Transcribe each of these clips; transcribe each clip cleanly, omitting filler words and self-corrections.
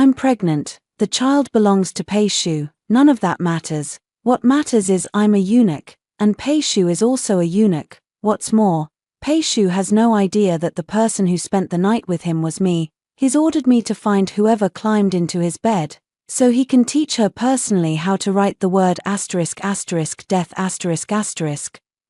I'm pregnant, the child belongs to Pei Shu, none of that matters. What matters is I'm a eunuch, and Pei Shu is also a eunuch. What's more, Pei Shu has no idea that the person who spent the night with him was me. He's ordered me to find whoever climbed into his bed, so he can teach her personally how to write the word **death***.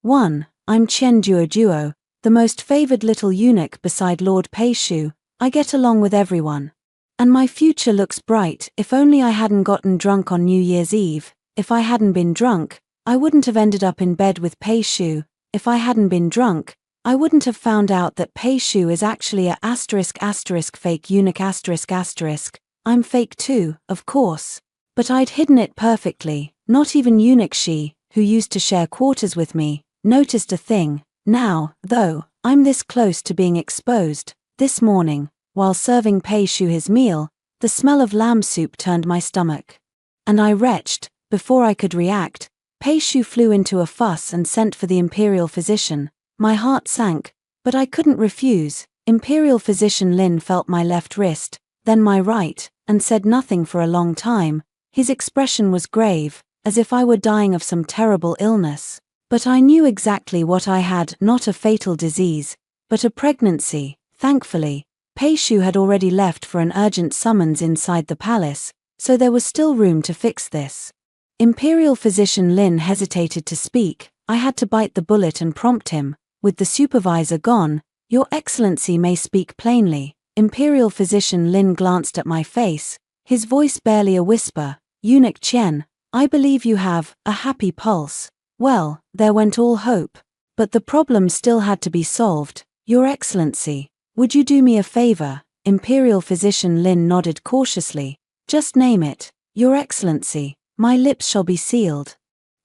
1. I'm Chen Duo, the most favored little eunuch beside Lord Pei Shu. I get along with everyone. And my future looks bright. If only I hadn't gotten drunk on New Year's Eve. If I hadn't been drunk, I wouldn't have ended up in bed with Pei Shu. If I hadn't been drunk, I wouldn't have found out that Pei Shu is actually a **fake eunuch **. I'm fake too, of course. But I'd hidden it perfectly. Not even eunuch she, who used to share quarters with me, noticed a thing. Now, though, I'm this close to being exposed. This morning, while serving Pei Shu his meal, the smell of lamb soup turned my stomach. And I retched. Before I could react, Pei Shu flew into a fuss and sent for the imperial physician. My heart sank, but I couldn't refuse. Imperial physician Lin felt my left wrist, then my right, and said nothing for a long time. His expression was grave, as if I were dying of some terrible illness. But I knew exactly what I had, not a fatal disease, but a pregnancy. Thankfully, Pei Shu had already left for an urgent summons inside the palace, so there was still room to fix this. Imperial physician Lin hesitated to speak. I had to bite the bullet and prompt him. With the supervisor gone, Your Excellency may speak plainly. Imperial physician Lin glanced at my face, his voice barely a whisper. Eunuch Chen, I believe you have a happy pulse. Well, there went all hope. But the problem still had to be solved. Your Excellency, would you do me a favor? Imperial physician Lin nodded cautiously. Just name it. Your Excellency, my lips shall be sealed.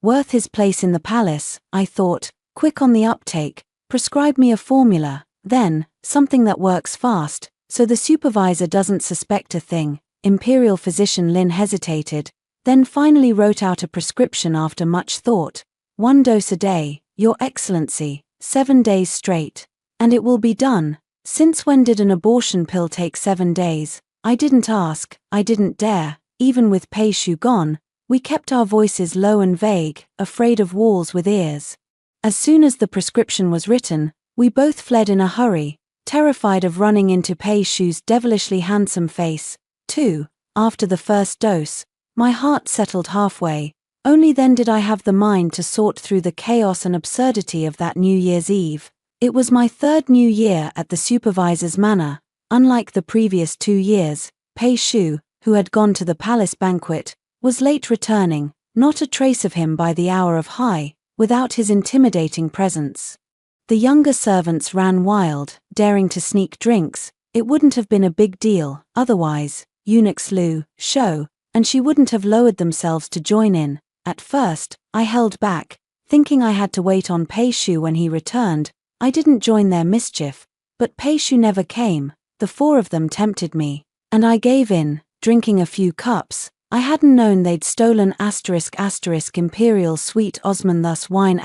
Worth his place in the palace, I thought, quick on the uptake. Prescribe me a formula, then, something that works fast, so the supervisor doesn't suspect a thing. Imperial physician Lin hesitated, then finally wrote out a prescription after much thought. 1 dose a day, Your Excellency, 7 days straight. And it will be done. Since when did an abortion pill take 7 days? I didn't ask, I didn't dare. Even with Pei Shu gone, we kept our voices low and vague, afraid of walls with ears. As soon as the prescription was written, we both fled in a hurry, terrified of running into Pei Shu's devilishly handsome face. 2. After the first dose, my heart settled halfway. Only then did I have the mind to sort through the chaos and absurdity of that New Year's Eve. It was my 3rd New Year at the supervisor's manor. Unlike the previous 2 years, Pei Shu, who had gone to the palace banquet, was late returning, not a trace of him by the hour of high, without his intimidating presence. The younger servants ran wild, daring to sneak drinks. It wouldn't have been a big deal, otherwise, eunuchs Lu, Shou, and she wouldn't have lowered themselves to join in. At first, I held back, thinking I had to wait on Pei Shu when he returned. I didn't join their mischief, but Pei Shu never came. The 4 of them tempted me, and I gave in, drinking a few cups. I hadn't known they'd stolen *** imperial sweet Osman thus wine ***.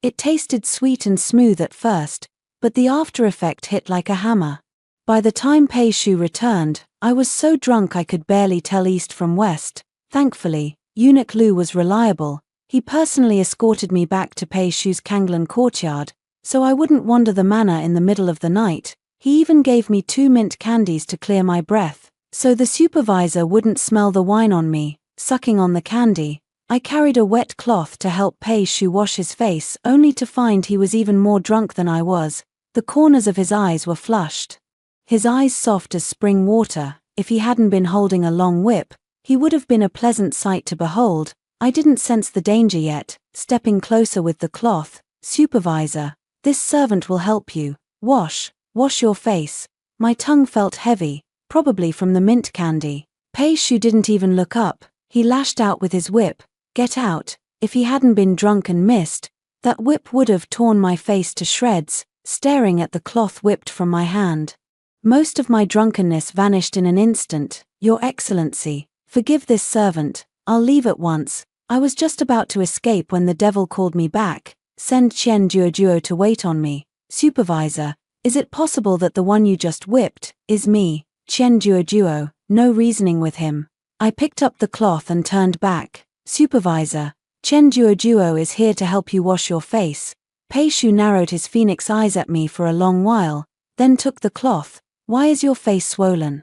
It tasted sweet and smooth at first, but the after effect hit like a hammer. By the time Pei Shu returned, I was so drunk I could barely tell east from west. Thankfully, Eunuch Lu was reliable. He personally escorted me back to Pei Shu's Kanglan courtyard, so I wouldn't wander the manor in the middle of the night. He even gave me 2 mint candies to clear my breath, so the supervisor wouldn't smell the wine on me. Sucking on the candy, I carried a wet cloth to help Pei Shu wash his face, only to find he was even more drunk than I was. The corners of his eyes were flushed. His eyes soft as spring water. If he hadn't been holding a long whip, he would have been a pleasant sight to behold. I didn't sense the danger yet, stepping closer with the cloth. Supervisor, this servant will help you. Wash your face. My tongue felt heavy, probably from the mint candy. Pei Shu didn't even look up. He lashed out with his whip. Get out. If he hadn't been drunk and missed, that whip would have torn my face to shreds. Staring at the cloth whipped from my hand, most of my drunkenness vanished in an instant. Your Excellency, forgive this servant. I'll leave at once. I was just about to escape when the devil called me back. Send Chen Duo to wait on me. Supervisor, is it possible that the one you just whipped is me? Chen Duo, no reasoning with him. I picked up the cloth and turned back. Supervisor, Chen Duo is here to help you wash your face. Pei Shu narrowed his phoenix eyes at me for a long while, then took the cloth. Why is your face swollen?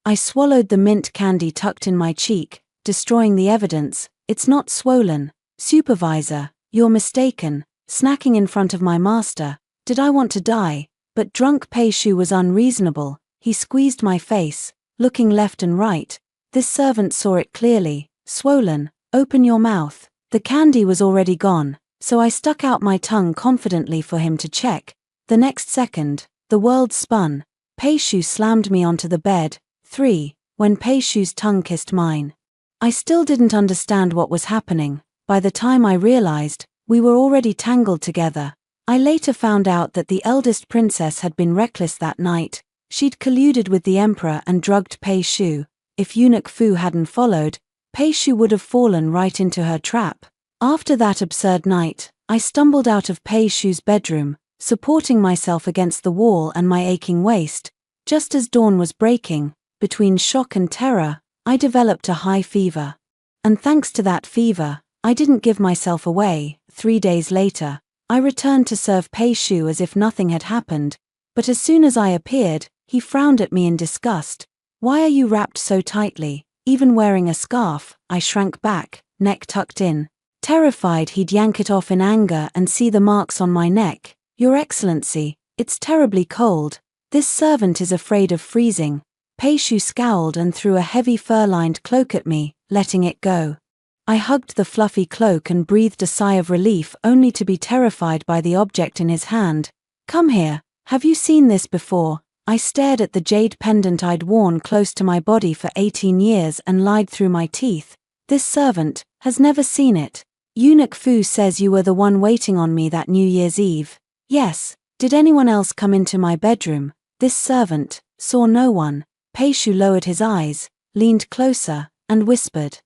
I swallowed the mint candy tucked in my cheek, destroying the evidence. It's not swollen. Supervisor, you're mistaken. Snacking in front of my master. Did I want to die? But drunk Pei Shu was unreasonable. He squeezed my face, looking left and right. This servant saw it clearly. Swollen. Open your mouth. The candy was already gone, so I stuck out my tongue confidently for him to check. The next second, the world spun. Pei Shu slammed me onto the bed. 3. When Pei Shu's tongue kissed mine. I still didn't understand what was happening. By the time I realized, we were already tangled together. I later found out that the eldest princess had been reckless that night. She'd colluded with the emperor and drugged Pei Shu. If Eunuch Fu hadn't followed, Pei Shu would have fallen right into her trap. After that absurd night, I stumbled out of Pei Shu's bedroom, supporting myself against the wall and my aching waist. Just as dawn was breaking, between shock and terror, I developed a high fever. And thanks to that fever, I didn't give myself away. 3 days later, I returned to serve Pei Shu as if nothing had happened, but as soon as I appeared, he frowned at me in disgust. Why are you wrapped so tightly? Even wearing a scarf, I shrank back, neck tucked in. Terrified he'd yank it off in anger and see the marks on my neck. Your Excellency, it's terribly cold. This servant is afraid of freezing. Pei Shu scowled and threw a heavy fur-lined cloak at me, letting it go. I hugged the fluffy cloak and breathed a sigh of relief only to be terrified by the object in his hand. Come here, have you seen this before? I stared at the jade pendant I'd worn close to my body for 18 years and lied through my teeth. This servant has never seen it. Eunuch Fu says you were the one waiting on me that New Year's Eve. Yes. Did anyone else come into my bedroom? This servant saw no one. Pei Shu lowered his eyes, leaned closer, and whispered.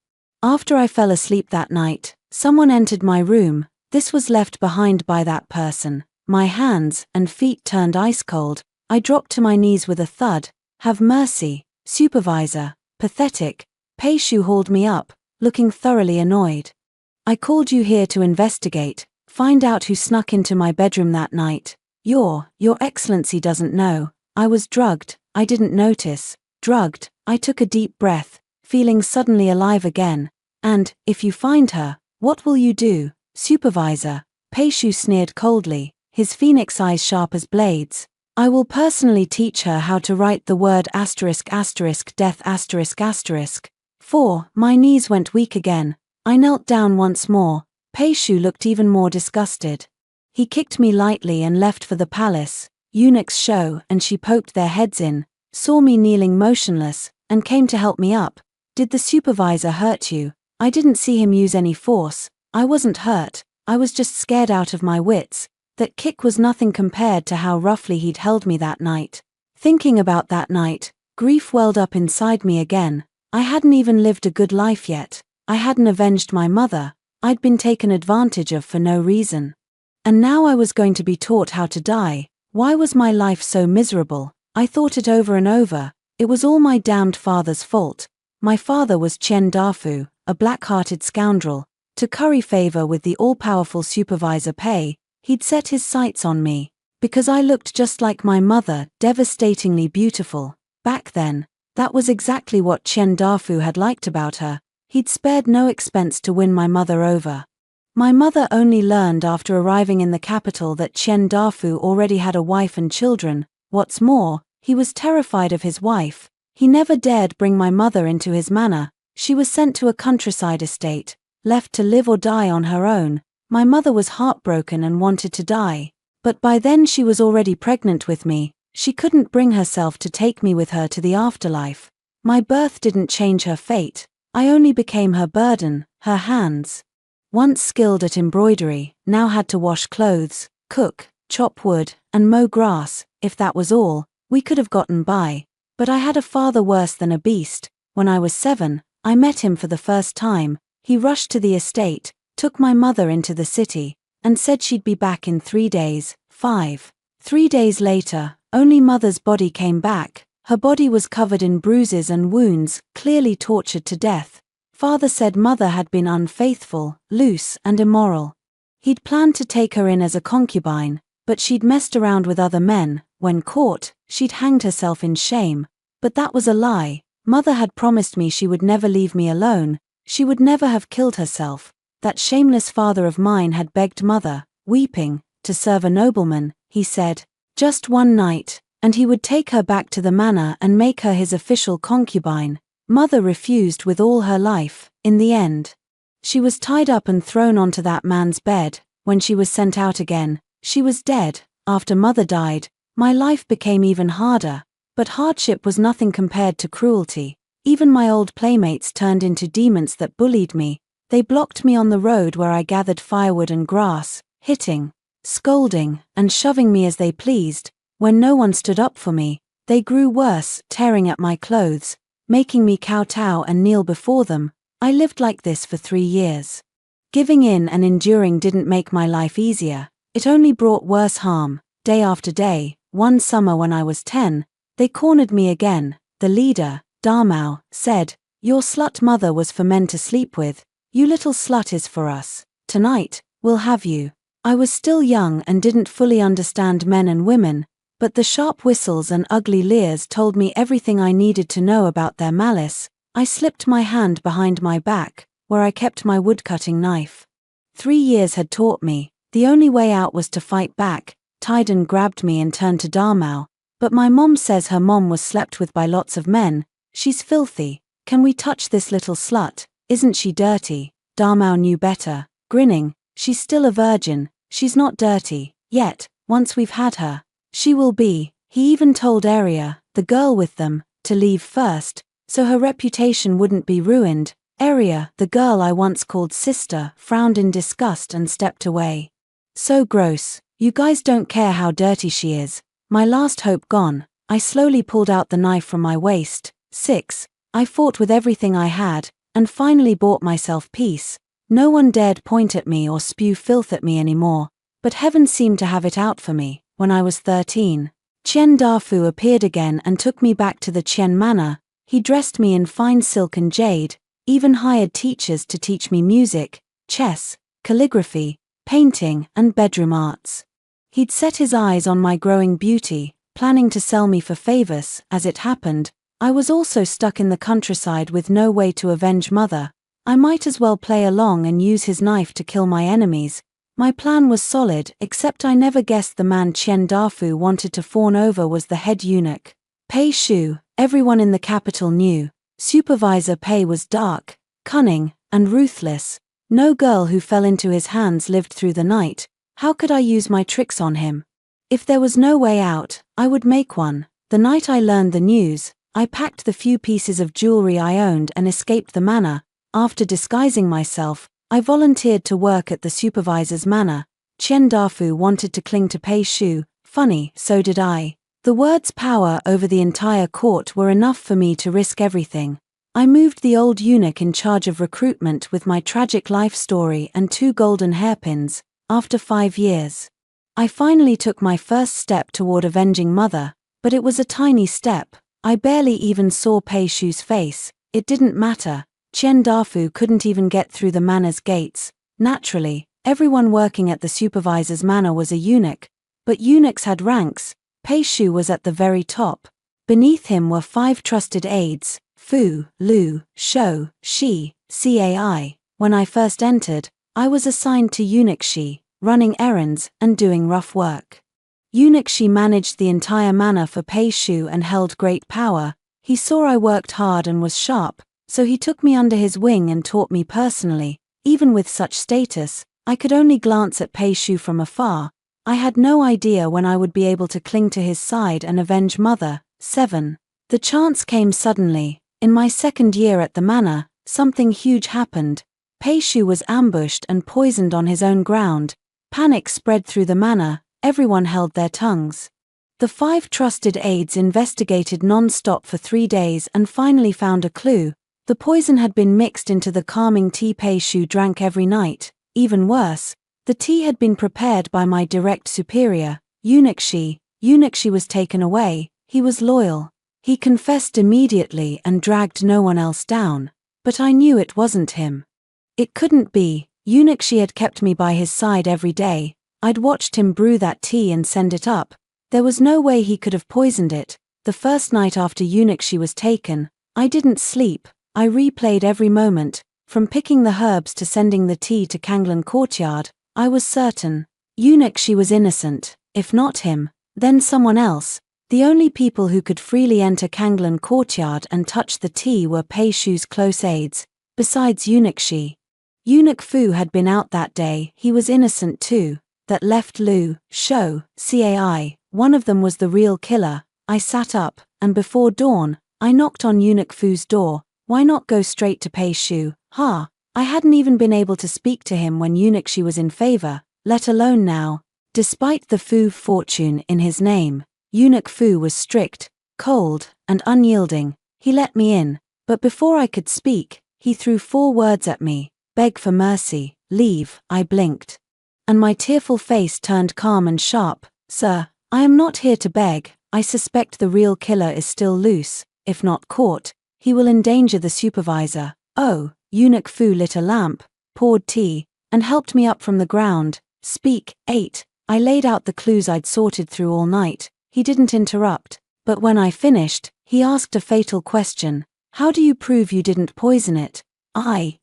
After I fell asleep that night, someone entered my room. This was left behind by that person. My hands and feet turned ice cold. I dropped to my knees with a thud. Have mercy, supervisor. Pathetic. Pei Shu hauled me up, looking thoroughly annoyed. I called you here to investigate, find out who snuck into my bedroom that night. Your Excellency doesn't know. I was drugged. I didn't notice. Drugged. I took a deep breath, feeling suddenly alive again. And, if you find her, what will you do, supervisor? Pei Shu sneered coldly, his phoenix eyes sharp as blades. I will personally teach her how to write the word death***. 4. My knees went weak again. I knelt down once more. Pei Shu looked even more disgusted. He kicked me lightly and left for the palace. Eunuchs show and she poked their heads in, saw me kneeling motionless, and came to help me up. Did the supervisor hurt you? I didn't see him use any force. I wasn't hurt. I was just scared out of my wits. That kick was nothing compared to how roughly he'd held me that night. Thinking about that night, grief welled up inside me again. I hadn't even lived a good life yet. I hadn't avenged my mother. I'd been taken advantage of for no reason. And now I was going to be taught how to die. Why was my life so miserable? I thought it over and over. It was all my damned father's fault. My father was Chen Dafu, a black-hearted scoundrel. To curry favor with the all-powerful supervisor Pei, he'd set his sights on me. Because I looked just like my mother, devastatingly beautiful. Back then, that was exactly what Chen Dafu had liked about her. He'd spared no expense to win my mother over. My mother only learned after arriving in the capital that Chen Dafu already had a wife and children. What's more, he was terrified of his wife. He never dared bring my mother into his manor. She was sent to a countryside estate, left to live or die on her own. My mother was heartbroken and wanted to die. But by then she was already pregnant with me. She couldn't bring herself to take me with her to the afterlife. My birth didn't change her fate. I only became her burden, her hands. Once skilled at embroidery, now had to wash clothes, cook, chop wood, and mow grass. If that was all, we could have gotten by. But I had a father worse than a beast. When I was 7, I met him for the first time. He rushed to the estate, took my mother into the city, and said she'd be back in 3 days. 5. 3 days later, only mother's body came back. Her body was covered in bruises and wounds, clearly tortured to death. Father said mother had been unfaithful, loose, and immoral. He'd planned to take her in as a concubine, but she'd messed around with other men. When caught, she'd hanged herself in shame. But that was a lie. Mother had promised me she would never leave me alone. She would never have killed herself. That shameless father of mine had begged mother, weeping, to serve a nobleman, he said, just one night, and he would take her back to the manor and make her his official concubine. Mother refused with all her life. In the end, she was tied up and thrown onto that man's bed. When she was sent out again, she was dead. After mother died, my life became even harder. But hardship was nothing compared to cruelty. Even my old playmates turned into demons that bullied me. They blocked me on the road where I gathered firewood and grass, hitting, scolding, and shoving me as they pleased. When no one stood up for me, they grew worse, tearing at my clothes, making me kowtow and kneel before them. I lived like this for 3 years. Giving in and enduring didn't make my life easier. It only brought worse harm. Day after day, one summer when I was 10, they cornered me again. The leader, Darmau, said, "Your slut mother was for men to sleep with. You little slut is for us. Tonight, we'll have you." I was still young and didn't fully understand men and women, but the sharp whistles and ugly leers told me everything I needed to know about their malice. I slipped my hand behind my back, where I kept my woodcutting knife. 3 years had taught me, the only way out was to fight back. Tyden grabbed me and turned to Darmau. "But my mom says her mom was slept with by lots of men. She's filthy. Can we touch this little slut? Isn't she dirty?" Darmau knew better, grinning. "She's still a virgin. She's not dirty, yet. Once we've had her, she will be." He even told Aria, the girl with them, to leave first, so her reputation wouldn't be ruined. Aria, the girl I once called sister, frowned in disgust and stepped away. "So gross. You guys don't care how dirty she is." My last hope gone, I slowly pulled out the knife from my waist. 6. I fought with everything I had, and finally bought myself peace. No one dared point at me or spew filth at me anymore, but heaven seemed to have it out for me. When I was 13, Chen Dafu appeared again and took me back to the Chen Manor. He dressed me in fine silk and jade, even hired teachers to teach me music, chess, calligraphy, painting, and bedroom arts. He'd set his eyes on my growing beauty, planning to sell me for favors. As it happened, I was also stuck in the countryside with no way to avenge mother. I might as well play along and use his knife to kill my enemies. My plan was solid, except I never guessed the man Chen Dafu wanted to fawn over was the head eunuch. Pei Shu, everyone in the capital knew. Supervisor Pei was dark, cunning, and ruthless. No girl who fell into his hands lived through the night. How could I use my tricks on him? If there was no way out, I would make one. The night I learned the news, I packed the few pieces of jewelry I owned and escaped the manor. After disguising myself, I volunteered to work at the supervisor's manor. Chen Dafu wanted to cling to Pei Shu. Funny, so did I. The word's power over the entire court were enough for me to risk everything. I moved the old eunuch in charge of recruitment with my tragic life story and 2 golden hairpins. After 5 years, I finally took my first step toward avenging mother, but it was a tiny step. I barely even saw Pei Shu's face. It didn't matter. Chen Dafu couldn't even get through the manor's gates. Naturally, everyone working at the supervisor's manor was a eunuch, but eunuchs had ranks. Pei Shu was at the very top. Beneath him were 5 trusted aides, Fu, Lu, Shou, Shi, Cai. When I first entered, I was assigned to Eunuch Shi, running errands and doing rough work. Eunuch Shi managed the entire manor for Pei Shu and held great power. He saw I worked hard and was sharp, so he took me under his wing and taught me personally. Even with such status, I could only glance at Pei Shu from afar. I had no idea when I would be able to cling to his side and avenge mother. 7. The chance came suddenly. In my 2nd year at the manor, something huge happened. Pei Shu was ambushed and poisoned on his own ground. Panic spread through the manor, everyone held their tongues. The 5 trusted aides investigated non-stop for 3 days and finally found a clue. The poison had been mixed into the calming tea Pei Shu drank every night. Even worse, the tea had been prepared by my direct superior, Eunuch Shi. Eunuch Shi was taken away. He was loyal. He confessed immediately and dragged no one else down, but I knew it wasn't him. It couldn't be. Unakshi had kept me by his side every day. I'd watched him brew that tea and send it up. There was no way he could have poisoned it. The first night after Unakshi was taken, I didn't sleep. I replayed every moment, from picking the herbs to sending the tea to Kanglan courtyard. I was certain Unakshi was innocent. If not him, then someone else. The only people who could freely enter Kanglan courtyard and touch the tea were Pei Shu's close aides, besides Unakshi. Eunuch Fu had been out that day. He was innocent too. That left Lu, Shou, Cai. One of them was the real killer. I sat up, and before dawn, I knocked on Eunuch Fu's door. Why not go straight to Pei Shu? I hadn't even been able to speak to him when Unakshi was in favor, let alone now. Despite the Fu fortune in his name, Eunuch Fu was strict, cold, and unyielding. He let me in, but before I could speak, he threw 4 words at me: beg for mercy, leave. I blinked, and my tearful face turned calm and sharp. Sir, I am not here to beg. I suspect the real killer is still loose. If not caught, he will endanger the supervisor. Oh, Eunuch Fu lit a lamp, poured tea, and helped me up from the ground. Speak. 8. I laid out the clues I'd sorted through all night. He didn't interrupt, but when I finished, he asked a fatal question. How do you prove you didn't poison it?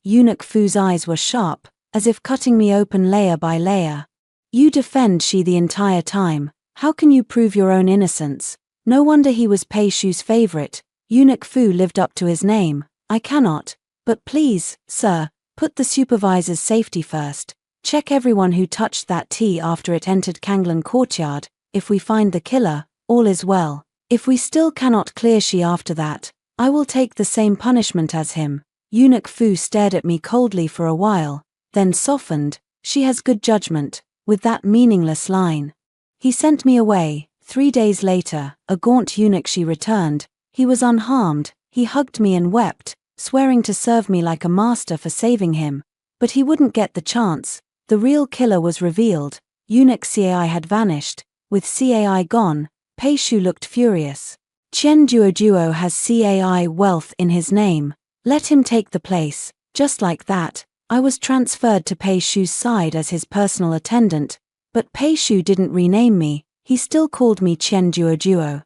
Eunuch Fu's eyes were sharp, as if cutting me open layer by layer. You defend she the entire time. How can you prove your own innocence? No wonder he was Pei Shu's favorite. Eunuch Fu lived up to his name. I cannot. But please, sir, put the supervisor's safety first. Check everyone who touched that tea after it entered Kanglan courtyard. If we find the killer, all is well. If we still cannot clear she after that, I will take the same punishment as him. Eunuch Fu stared at me coldly for a while, then softened. She has good judgment, with that meaningless line. He sent me away. 3 days later, a gaunt Unakshi returned. He was unharmed. He hugged me and wept, swearing to serve me like a master for saving him. But he wouldn't get the chance. The real killer was revealed. Eunuch Cai had vanished. With Cai gone, Pei Shu looked furious. Chen Duoduo has Cai wealth in his name. Let him take the place. Just like that, I was transferred to Pei Shu's side as his personal attendant. But Pei Shu didn't rename me. He still called me Chen Duoduo.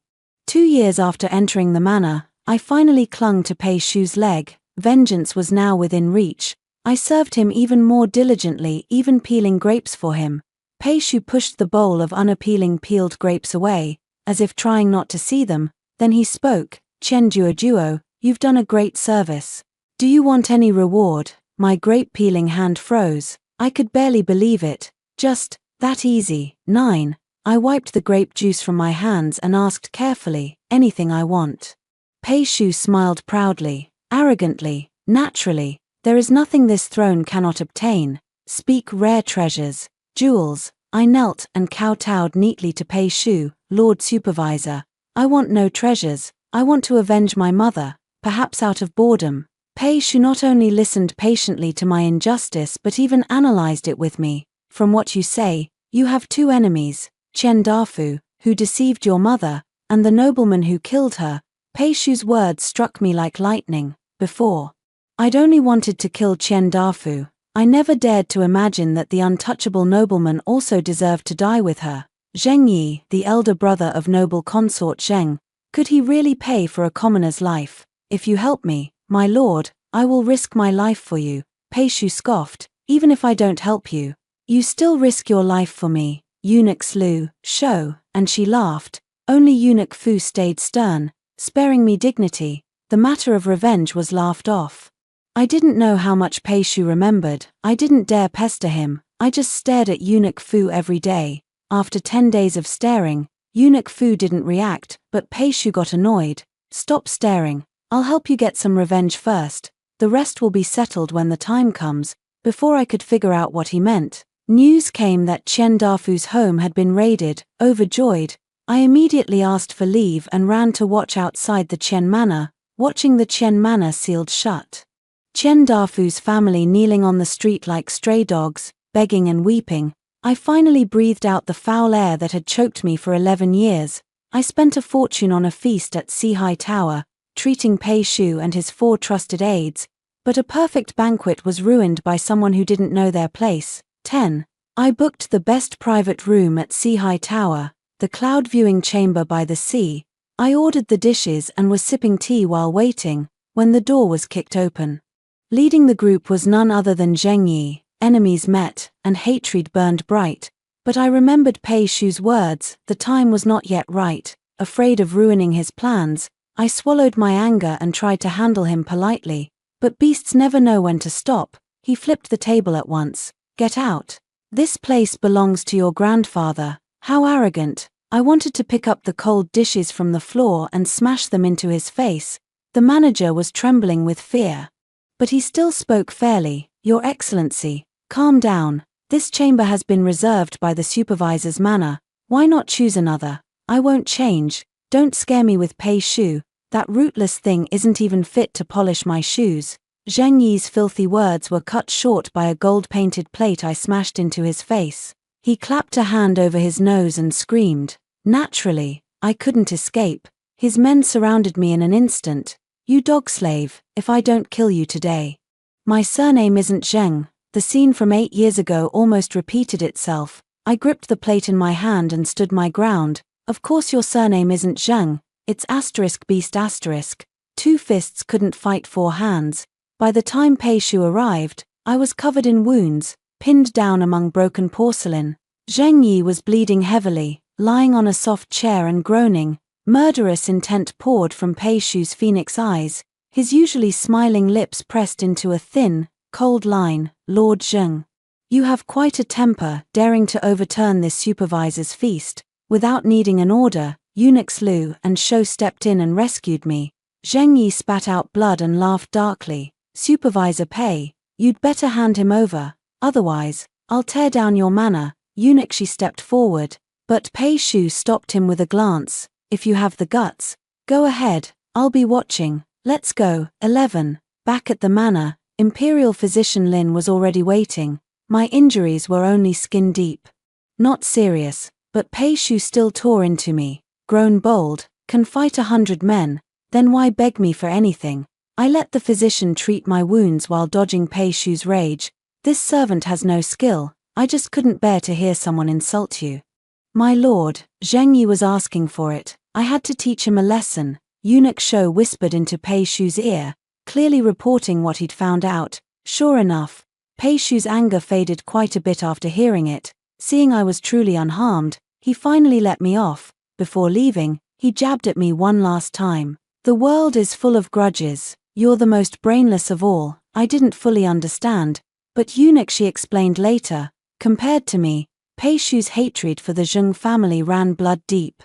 2 years after entering the manor, I finally clung to Pei Shu's leg. Vengeance was now within reach. I served him even more diligently, even peeling grapes for him. Pei Shu pushed the bowl of unappealing peeled grapes away, as if trying not to see them. Then he spoke. Chen Duoduo, you've done a great service. Do you want any reward? My grape-peeling hand froze. I could barely believe it. Just that easy. 9. I wiped the grape juice from my hands and asked carefully, anything I want. Pei Shu smiled proudly, arrogantly, naturally. There is nothing this throne cannot obtain. Speak rare treasures, jewels. I knelt and kowtowed neatly to Pei Shu. Lord Supervisor, I want no treasures. I want to avenge my mother, perhaps out of boredom. Pei Shu not only listened patiently to my injustice but even analyzed it with me. From what you say, you have 2 enemies, Chen Dafu, who deceived your mother, and the nobleman who killed her. Pei Shu's words struck me like lightning. Before, I'd only wanted to kill Chen Dafu. I never dared to imagine that the untouchable nobleman also deserved to die with her. Zheng Yi, the elder brother of noble consort Zheng, could he really pay for a commoner's life? If you help me, my lord, I will risk my life for you. Pei Shu scoffed. Even if I don't help you, you still risk your life for me. Eunuchs Lu, Shou, and she laughed. Only Eunuch Fu stayed stern, sparing me dignity. The matter of revenge was laughed off. I didn't know how much Pei Shu remembered. I didn't dare pester him. I just stared at Eunuch Fu every day. After 10 days of staring, Eunuch Fu didn't react, but Pei Shu got annoyed. Stop staring. I'll help you get some revenge first. The rest will be settled when the time comes. Before I could figure out what he meant, news came that Chen Dafu's home had been raided. Overjoyed, I immediately asked for leave and ran to watch outside the Chen Manor, watching the Chen Manor sealed shut. Chen Dafu's family kneeling on the street like stray dogs, begging and weeping. I finally breathed out the foul air that had choked me for 11 years. I spent a fortune on a feast at Sihai Tower, treating Pei Shu and his 4 trusted aides, but a perfect banquet was ruined by someone who didn't know their place. 10. I booked the best private room at Sihai Tower, the cloud viewing chamber by the sea. I ordered the dishes and was sipping tea while waiting, when the door was kicked open. Leading the group was none other than Zheng Yi. Enemies met, and hatred burned bright. But I remembered Pei Shu's words, the time was not yet right. Afraid of ruining his plans, I swallowed my anger and tried to handle him politely. But beasts never know when to stop. He flipped the table at once. Get out. This place belongs to your grandfather. How arrogant. I wanted to pick up the cold dishes from the floor and smash them into his face. The manager was trembling with fear. But he still spoke fairly. Your Excellency, calm down. This chamber has been reserved by the supervisor's manor. Why not choose another? I won't change. Don't scare me with Pei Shu. That rootless thing isn't even fit to polish my shoes. Zheng Yi's filthy words were cut short by a gold-painted plate I smashed into his face. He clapped a hand over his nose and screamed. Naturally, I couldn't escape. His men surrounded me in an instant. You dog slave, if I don't kill you today. My surname isn't Zheng. The scene from 8 years ago almost repeated itself. I gripped the plate in my hand and stood my ground. Of course your surname isn't Zheng. It's *beast*. 2 fists couldn't fight 4 hands. By the time Pei Shu arrived, I was covered in wounds, pinned down among broken porcelain. Zheng Yi was bleeding heavily, lying on a soft chair and groaning. Murderous intent poured from Pei Shu's phoenix eyes, his usually smiling lips pressed into a thin, cold line. Lord Zheng, you have quite a temper, daring to overturn this supervisor's feast. Without needing an order, eunuchs Lu and Shou stepped in and rescued me. Zheng Yi spat out blood and laughed darkly. Supervisor Pei, you'd better hand him over, otherwise, I'll tear down your manor. Eunuch Shi stepped forward, but Pei Shu stopped him with a glance. If you have the guts, go ahead, I'll be watching. Let's go. 11. Back at the manor, Imperial physician Lin was already waiting. My injuries were only skin deep. Not serious, but Pei Shu still tore into me. Grown bold, can fight 100 men, then why beg me for anything? I let the physician treat my wounds while dodging Pei Shu's rage. This servant has no skill, I just couldn't bear to hear someone insult you. My lord, Zheng Yi was asking for it. I had to teach him a lesson. Eunuch Shou whispered into Pei Shu's ear, clearly reporting what he'd found out. Sure enough, Pei Shu's anger faded quite a bit after hearing it. Seeing I was truly unharmed, he finally let me off. Before leaving, he jabbed at me one last time. The world is full of grudges. You're the most brainless of all. I didn't fully understand, but Eunuch Shi explained later. Compared to me, Pei Shu's hatred for the Zheng family ran blood deep.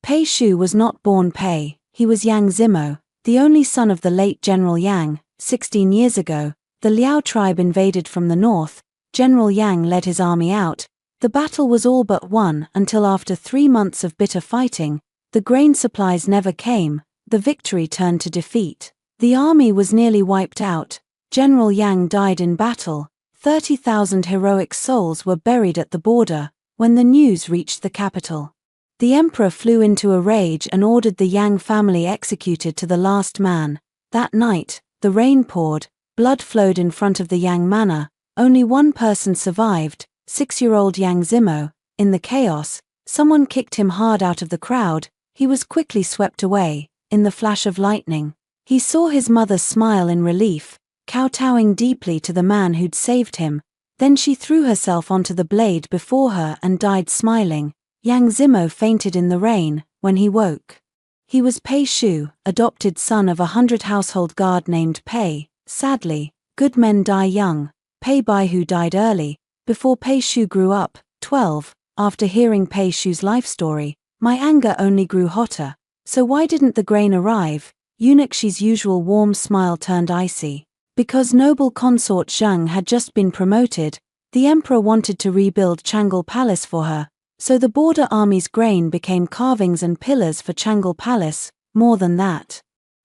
Pei Shu was not born Pei, he was Yang Zimo, the only son of the late General Yang. 16 years ago, the Liao tribe invaded from the north. General Yang led his army out. The battle was all but won until after 3 months of bitter fighting, the grain supplies never came. The victory turned to defeat. The army was nearly wiped out. General Yang died in battle. 30,000 heroic souls were buried at the border. When the news reached the capital, the emperor flew into a rage and ordered the Yang family executed to the last man. That night, the rain poured, blood flowed in front of the Yang manor. Only one person survived, 6-year-old Yang Zimo. In the chaos, someone kicked him hard out of the crowd. He was quickly swept away. In the flash of lightning, he saw his mother smile in relief, kowtowing deeply to the man who'd saved him. Then she threw herself onto the blade before her and died smiling. Yang Zimo fainted in the rain. When he woke, he was Pei Shu, adopted son of a 100 household guard named Pei. Sadly, good men die young. Pei Baihu died early, before Pei Shu grew up. 12. After hearing Pei Shu's life story, my anger only grew hotter. So why didn't the grain arrive? Eunuch Shi's usual warm smile turned icy. Because noble consort Zheng had just been promoted, the emperor wanted to rebuild Changal Palace for her. So the border army's grain became carvings and pillars for Changal Palace. More than that,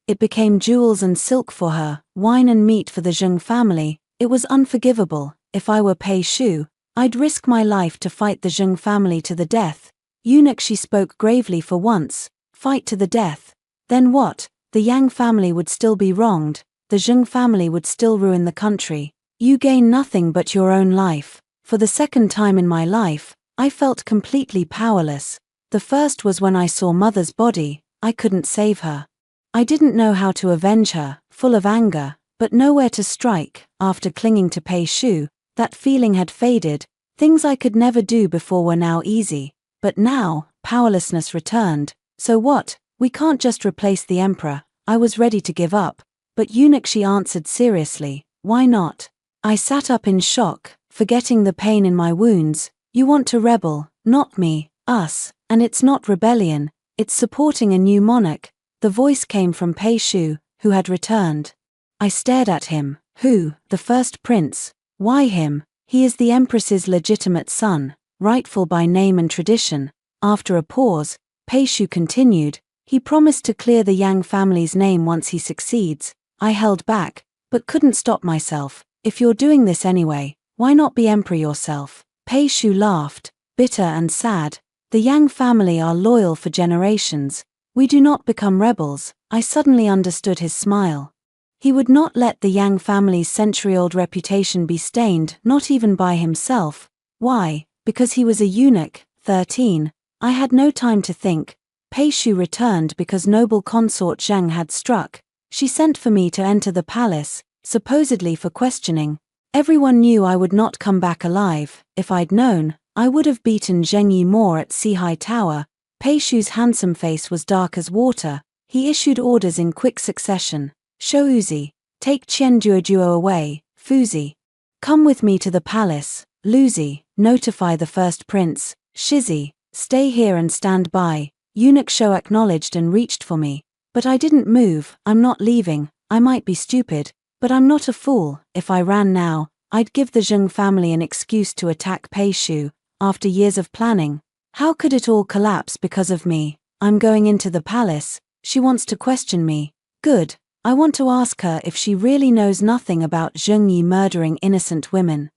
it became jewels and silk for her, wine and meat for the Zheng family. It was unforgivable. If I were Pei Shu, I'd risk my life to fight the Zheng family to the death. Eunuch, she spoke gravely for once. Fight to the death. Then what? The Yang family would still be wronged, the Zheng family would still ruin the country. You gain nothing but your own life. For the second time in my life, I felt completely powerless. The first was when I saw Mother's body. I couldn't save her. I didn't know how to avenge her, full of anger, but nowhere to strike. After clinging to Pei Shu, that feeling had faded. Things I could never do before were now easy. But now, powerlessness returned. So what? We can't just replace the emperor. I was ready to give up. But Eunuch, she answered seriously, why not? I sat up in shock, forgetting the pain in my wounds. You want to rebel, not me, us, and it's not rebellion, it's supporting a new monarch. The voice came from Pei Shu, who had returned. I stared at him. Who? The first prince. Why him? He is the empress's legitimate son, rightful by name and tradition. After a pause, Pei Shu continued, he promised to clear the Yang family's name once he succeeds. I held back, but couldn't stop myself. If you're doing this anyway, why not be emperor yourself? Pei Shu laughed, bitter and sad. The Yang family are loyal for generations. We do not become rebels. I suddenly understood his smile. He would not let the Yang family's century-old reputation be stained, not even by himself. Why? Because he was a eunuch, 13. I had no time to think. Pei Shu returned because noble consort Zhang had struck. She sent for me to enter the palace, supposedly for questioning. Everyone knew I would not come back alive. If I'd known, I would have beaten Zheng Yi more at Sihai Tower. Pei Shu's handsome face was dark as water. He issued orders in quick succession. Shouzi, take Qian Duoduo away. Fuzi, come with me to the palace. Luzi, notify the first prince. Shizi, stay here and stand by. Eunuch Shou acknowledged and reached for me. But I didn't move. I'm not leaving. I might be stupid, but I'm not a fool. If I ran now, I'd give the Zheng family an excuse to attack Pei Shu. After years of planning, how could it all collapse because of me? I'm going into the palace. She wants to question me. Good. I want to ask her if she really knows nothing about Zheng Yi murdering innocent women.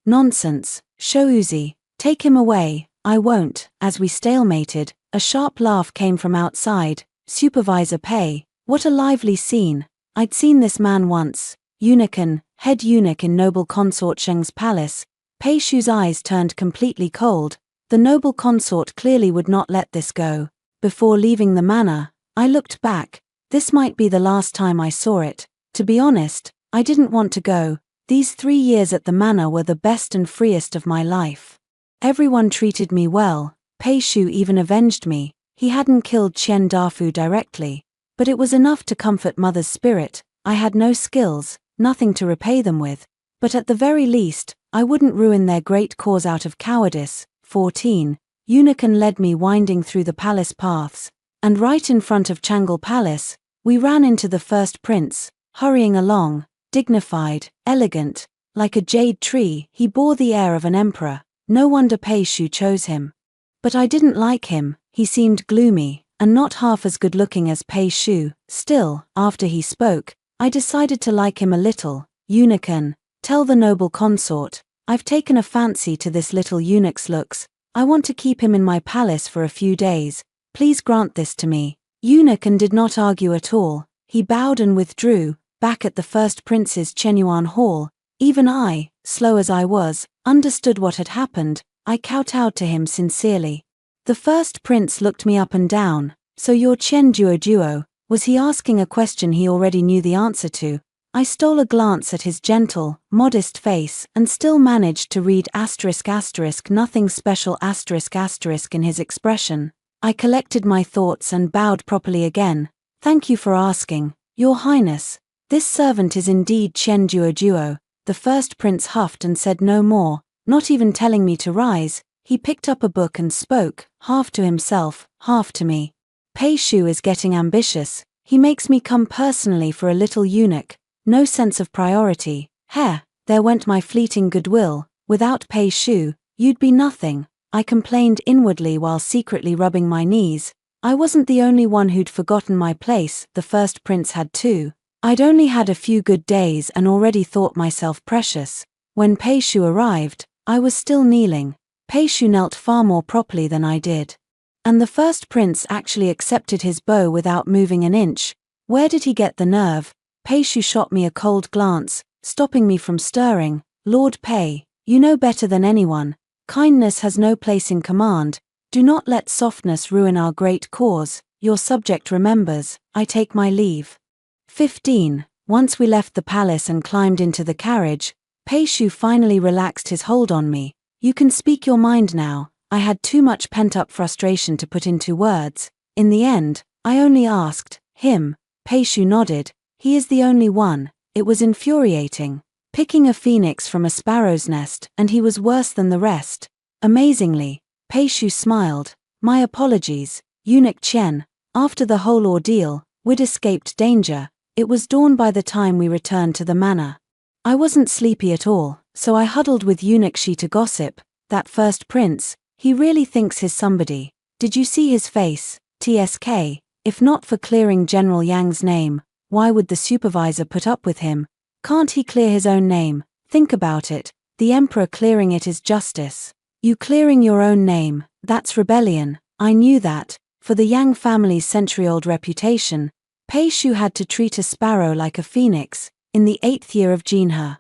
Nonsense. Shouzi, take him away. I won't. As we stalemated, a sharp laugh came from outside. Supervisor Pei, what a lively scene. I'd seen this man once. Eunuchan, head eunuch in noble consort Zheng's palace. Pei Shu's eyes turned completely cold. The noble consort clearly would not let this go. Before leaving the manor, I looked back. This might be the last time I saw it. To be honest, I didn't want to go. These 3 years at the manor were the best and freest of my life. Everyone treated me well. Pei Shu even avenged me. He hadn't killed Qian Dafu directly, but it was enough to comfort Mother's spirit. I had no skills, nothing to repay them with, but at the very least, I wouldn't ruin their great cause out of cowardice. 14. Eunuchan led me winding through the palace paths, and right in front of Changal Palace, we ran into the first prince, hurrying along, dignified, elegant, like a jade tree. He bore the air of an emperor. No wonder Pei Shu chose him. But I didn't like him. He seemed gloomy, and not half as good-looking as Pei Shu. Still, after he spoke, I decided to like him a little. Eunuchan, tell the noble consort, I've taken a fancy to this little eunuch's looks. I want to keep him in my palace for a few days. Please grant this to me. Eunuchan did not argue at all. He bowed and withdrew, back at the first prince's Chenyuan hall. Even I, slow as I was, understood what had happened. I kowtowed to him sincerely. The first prince looked me up and down. So you're Qian Duoduo? Was he asking a question he already knew the answer to? I stole a glance at his gentle, modest face and still managed to read ***, nothing special *** in his expression. I collected my thoughts and bowed properly again. Thank you for asking, Your Highness. This servant is indeed Qian Duoduo. The first prince huffed and said no more, not even telling me to rise. He picked up a book and spoke, half to himself, half to me. Pei Shu is getting ambitious. He makes me come personally for a little eunuch. No sense of priority. Heh, there went my fleeting goodwill. Without Pei Shu, you'd be nothing. I complained inwardly while secretly rubbing my knees. I wasn't the only one who'd forgotten my place. The first prince had too. I'd only had a few good days and already thought myself precious. When Pei Shu arrived, I was still kneeling. Pei Shu knelt far more properly than I did. And the first prince actually accepted his bow without moving an inch. Where did he get the nerve? Pei Shu shot me a cold glance, stopping me from stirring. Lord Pei, you know better than anyone. Kindness has no place in command. Do not let softness ruin our great cause. Your subject remembers. I take my leave. 15. Once we left the palace and climbed into the carriage, Pei Shu finally relaxed his hold on me. You can speak your mind now. I had too much pent-up frustration to put into words. In the end, I only asked him. Pei Shu nodded. He is the only one. It was infuriating. Picking a phoenix from a sparrow's nest, and he was worse than the rest. Amazingly, Pei Shu smiled. My apologies, Eunuch Chen. After the whole ordeal, we'd escaped danger. It was dawn by the time we returned to the manor. I wasn't sleepy at all, so I huddled with Eunuch Shi to gossip. That first prince, he really thinks he's somebody. Did you see his face? TSK, if not for clearing General Yang's name, why would the supervisor put up with him? Can't he clear his own name? Think about it. The emperor clearing it is justice. You clearing your own name, that's rebellion. I knew that. For the Yang family's century-old reputation, Pei Shu had to treat a sparrow like a phoenix. In the 8th year of Jinhe,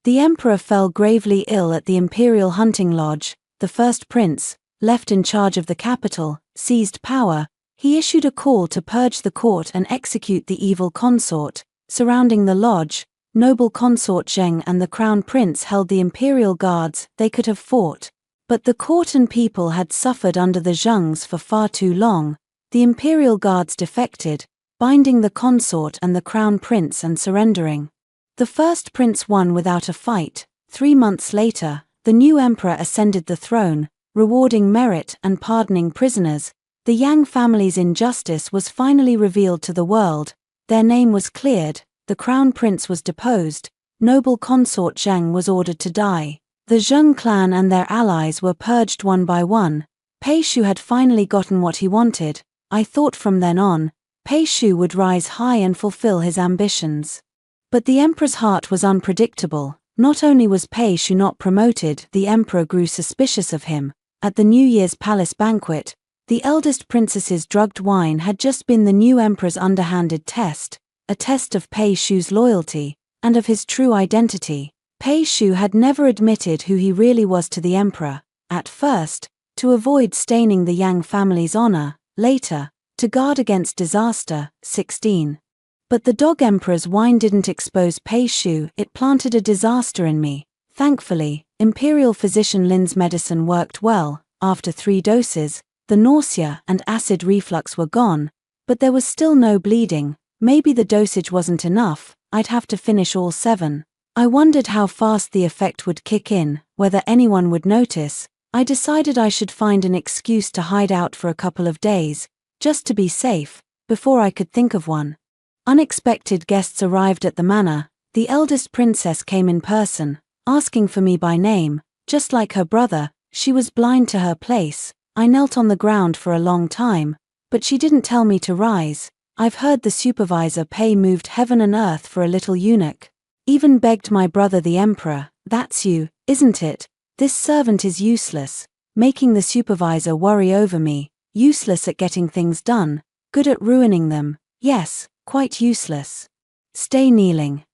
the emperor fell gravely ill at the imperial hunting lodge. The first prince, left in charge of the capital, seized power. He issued a call to purge the court and execute the evil consort. Surrounding the lodge, noble consort Zheng and the crown prince held the imperial guards. They could have fought, but the court and people had suffered under the Zhengs for far too long. The imperial guards defected, binding the consort and the crown prince and surrendering. The first prince won without a fight. 3 months later, the new emperor ascended the throne, rewarding merit and pardoning prisoners. The Yang family's injustice was finally revealed to the world. Their name was cleared, the crown prince was deposed, noble consort Zheng was ordered to die. The Zheng clan and their allies were purged one by one. Pei Shu had finally gotten what he wanted. I thought from then on, Pei Shu would rise high and fulfill his ambitions. But the emperor's heart was unpredictable. Not only was Pei Shu not promoted, the emperor grew suspicious of him. At the New Year's palace banquet, the eldest princess's drugged wine had just been the new emperor's underhanded test, a test of Pei Shu's loyalty, and of his true identity. Pei Shu had never admitted who he really was to the emperor, at first, to avoid staining the Yang family's honor, later, to guard against disaster. 16. But the dog emperor's wine didn't expose Pei Shu, it planted a disaster in me. Thankfully, imperial physician Lin's medicine worked well. After 3 doses, the nausea and acid reflux were gone, but there was still no bleeding. Maybe the dosage wasn't enough, I'd have to finish all 7. I wondered how fast the effect would kick in, whether anyone would notice. I decided I should find an excuse to hide out for a couple of days, just to be safe, before I could think of one. Unexpected guests arrived at the manor. The eldest princess came in person, asking for me by name. Just like her brother, she was blind to her place. I knelt on the ground for a long time, but she didn't tell me to rise. I've heard the supervisor Pei moved heaven and earth for a little eunuch. Even begged my brother the emperor. That's you, isn't it? This servant is useless, making the supervisor worry over me. Useless at getting things done, good at ruining them. Yes, quite useless. Stay kneeling.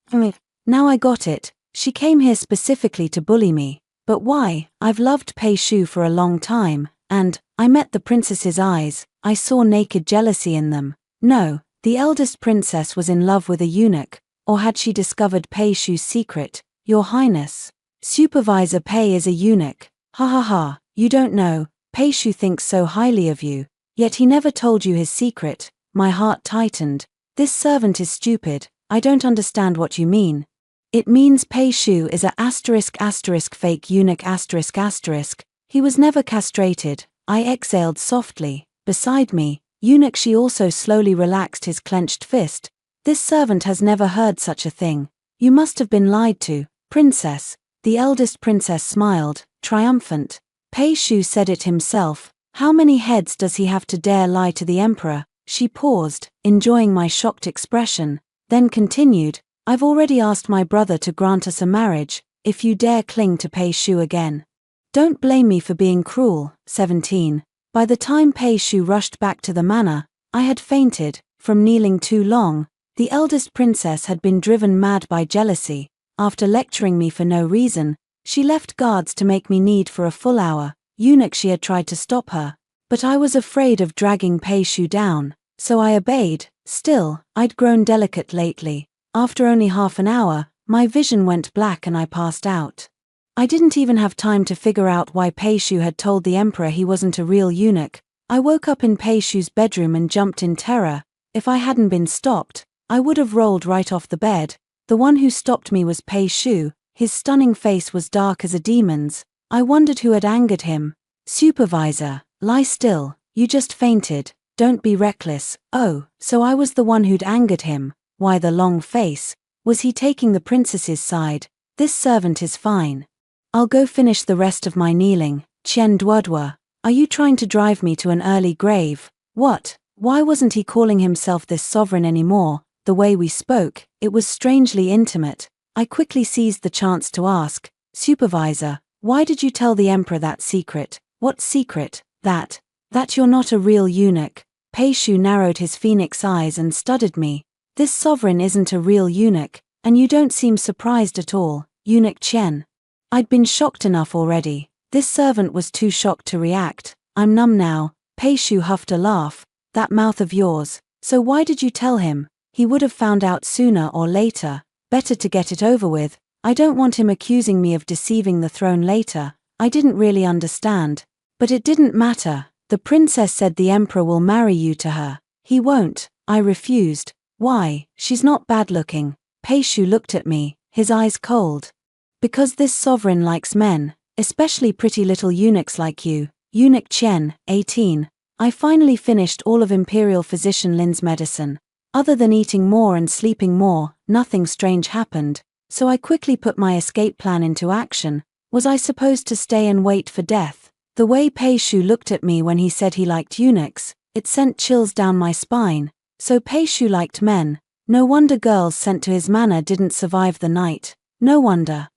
Now I got it. She came here specifically to bully me. But why? I've loved Pei Shu for a long time, and I met the princess's eyes. I saw naked jealousy in them. No, the eldest princess was in love with a eunuch, or had she discovered Pei Shu's secret? Your Highness, Supervisor Pei is a eunuch. Ha ha ha, you don't know. Pei Shu thinks so highly of you, yet he never told you his secret. My heart tightened. This servant is stupid. I don't understand what you mean. It means Pei Shu is a *** fake eunuch ***. He was never castrated. I exhaled softly. Beside me, eunuch Shi also slowly relaxed his clenched fist. This servant has never heard such a thing. You must have been lied to, princess. The eldest princess smiled, triumphant. Pei Shu said it himself. How many heads does he have to dare lie to the emperor? She paused, enjoying my shocked expression, then continued, I've already asked my brother to grant us a marriage, if you dare cling to Pei Shu again. Don't blame me for being cruel. 17. By the time Pei Shu rushed back to the manor, I had fainted, from kneeling too long. The eldest princess had been driven mad by jealousy. After lecturing me for no reason, she left guards to make me knead for a full hour. Eunuch, she had tried to stop her, but I was afraid of dragging Pei Shu down, so I obeyed. Still, I'd grown delicate lately. After only half an hour, my vision went black and I passed out. I didn't even have time to figure out why Pei Shu had told the emperor he wasn't a real eunuch. I woke up in Pei Shu's bedroom and jumped in terror. If I hadn't been stopped, I would have rolled right off the bed. The one who stopped me was Pei Shu. His stunning face was dark as a demon's. I wondered who had angered him. Supervisor, lie still, you just fainted, don't be reckless. Oh, so I was the one who'd angered him. Why the long face? Was he taking the princess's side? This servant is fine. I'll go finish the rest of my kneeling. Chen Duodua, are you trying to drive me to an early grave? What? Why wasn't he calling himself this sovereign anymore? The way we spoke, it was strangely intimate. I quickly seized the chance to ask, Supervisor, why did you tell the emperor that secret? What secret? That you're not a real eunuch. Pei Shu narrowed his phoenix eyes and studied me. This sovereign isn't a real eunuch, and you don't seem surprised at all, Eunuch Chen. I'd been shocked enough already. This servant was too shocked to react. I'm numb now. Pei Shu huffed a laugh. That mouth of yours. So why did you tell him? He would have found out sooner or later. Better to get it over with. I don't want him accusing me of deceiving the throne later. I didn't really understand. But it didn't matter. The princess said the emperor will marry you to her. He won't. I refused. Why? She's not bad looking. Pei Shu looked at me, his eyes cold. Because this sovereign likes men, especially pretty little eunuchs like you. Eunuch Chen, 18. I finally finished all of Imperial Physician Lin's medicine. Other than eating more and sleeping more, nothing strange happened, so I quickly put my escape plan into action. Was I supposed to stay and wait for death? The way Pei Shu looked at me when he said he liked eunuchs, it sent chills down my spine. So Pei Shu liked men. No wonder girls sent to his manor didn't survive the night. No wonder.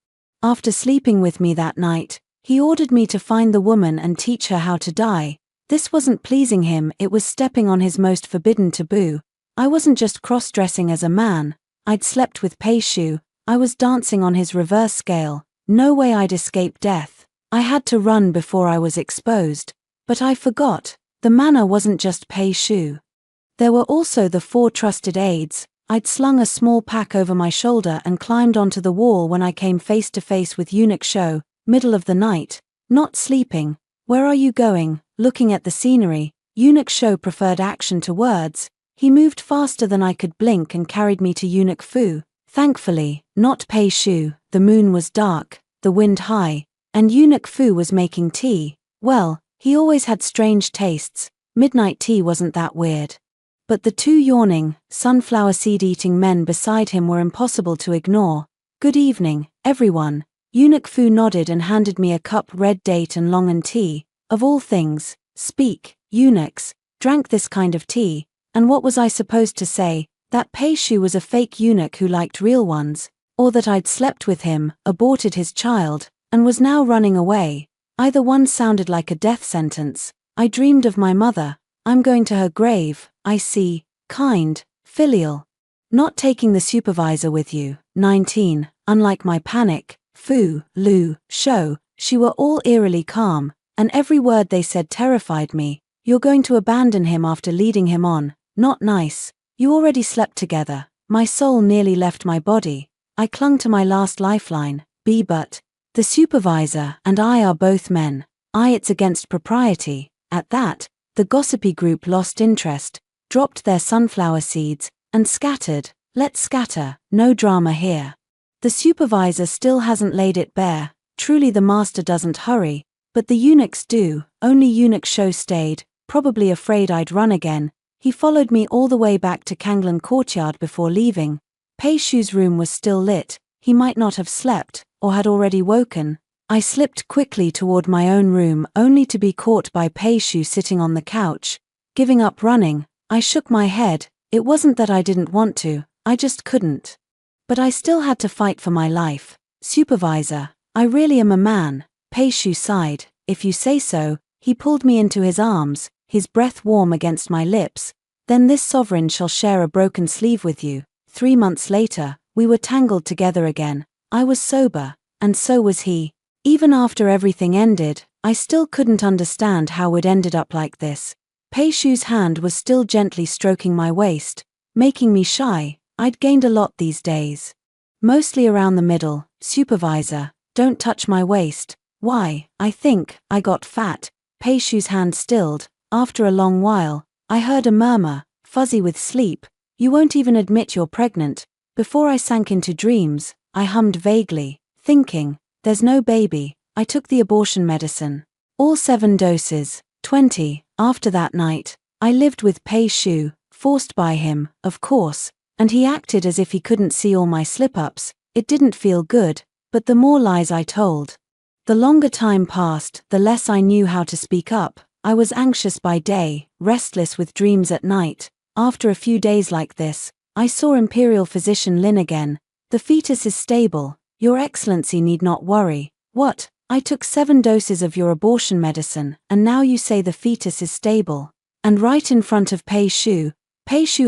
After sleeping with me that night, he ordered me to find the woman and teach her how to die. This wasn't pleasing him, it was stepping on his most forbidden taboo. I wasn't just cross-dressing as a man. I'd slept with Pei Shu. I was dancing on his reverse scale. No way I'd escape death. I had to run before I was exposed. But I forgot. The manor wasn't just Pei Shu. There were also the 4 trusted aides. I'd slung a small pack over my shoulder and climbed onto the wall when I came face to face with Eunuch Shou, middle of the night. Not sleeping. Where are you going? Looking at the scenery. Eunuch Shou preferred action to words. He moved faster than I could blink and carried me to Eunuch Fu. Thankfully, not Pei Shu. The moon was dark, the wind high, and Eunuch Fu was making tea. Well, he always had strange tastes. Midnight tea wasn't that weird. But the 2 yawning, sunflower seed-eating men beside him were impossible to ignore. Good evening, everyone. Eunuch Fu nodded and handed me a cup red date and longan tea. Of all things, speak, eunuchs, drank this kind of tea, and what was I supposed to say? That Pei Shu was a fake eunuch who liked real ones, or that I'd slept with him, aborted his child, and was now running away. Either one sounded like a death sentence. I dreamed of my mother. I'm going to her grave. I see. Kind, filial. Not taking the supervisor with you. 19. Unlike my panic, Fu, Lu, Shou, she were all eerily calm, and every word they said terrified me. You're going to abandon him after leading him on. Not nice. You already slept together. My soul nearly left my body. I clung to my last lifeline. But the supervisor and I are both men. It's against propriety. At that, the gossipy group lost interest, dropped their sunflower seeds, and scattered. Let's scatter, no drama here. The supervisor still hasn't laid it bare. Truly the master doesn't hurry, but the eunuchs do. Only Eunuch Shou stayed, probably afraid I'd run again. He followed me all the way back to Kanglan courtyard before leaving. Pei Shu's room was still lit. He might not have slept, or had already woken. I slipped quickly toward my own room only to be caught by Pei Shu sitting on the couch. Giving up running, I shook my head. It wasn't that I didn't want to, I just couldn't. But I still had to fight for my life. Supervisor, I really am a man. Pei Shu sighed. If you say so. He pulled me into his arms, his breath warm against my lips. Then this sovereign shall share a broken sleeve with you. 3 months later, we were tangled together again. I was sober, and so was he. Even after everything ended, I still couldn't understand how we'd ended up like this. Pei Shu's hand was still gently stroking my waist, making me shy. I'd gained a lot these days. Mostly around the middle. Supervisor, don't touch my waist. Why, I think I got fat. Pei Shu's hand stilled. After a long while, I heard a murmur, fuzzy with sleep. You won't even admit you're pregnant. Before I sank into dreams, I hummed vaguely, thinking, there's no baby. I took the abortion medicine. All 7 doses, 20. After that night, I lived with Pei Shu, forced by him, of course, and he acted as if he couldn't see all my slip-ups. It didn't feel good, but the more lies I told. The longer time passed, the less I knew how to speak up. I was anxious by day, restless with dreams at night. After a few days like this, I saw Imperial Physician Lin again. The fetus is stable. Your Excellency need not worry. What? I took 7 doses of your abortion medicine, and now you say the fetus is stable. And right in front of Pei Shu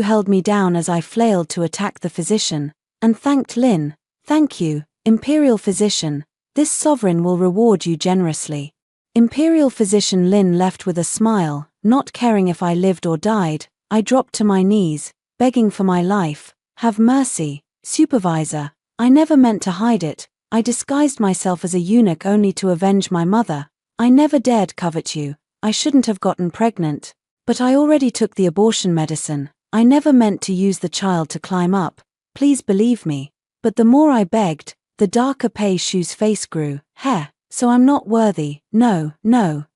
held me down as I flailed to attack the physician, and thanked Lin. Thank you, Imperial Physician. This sovereign will reward you generously. Imperial Physician Lin left with a smile, not caring if I lived or died. I dropped to my knees, begging for my life. Have mercy, Supervisor. I never meant to hide it. I disguised myself as a eunuch only to avenge my mother. I never dared covet you. I shouldn't have gotten pregnant. But I already took the abortion medicine. I never meant to use the child to climb up. Please believe me. But the more I begged, the darker Pei Shu's face grew. Heh, so I'm not worthy. No,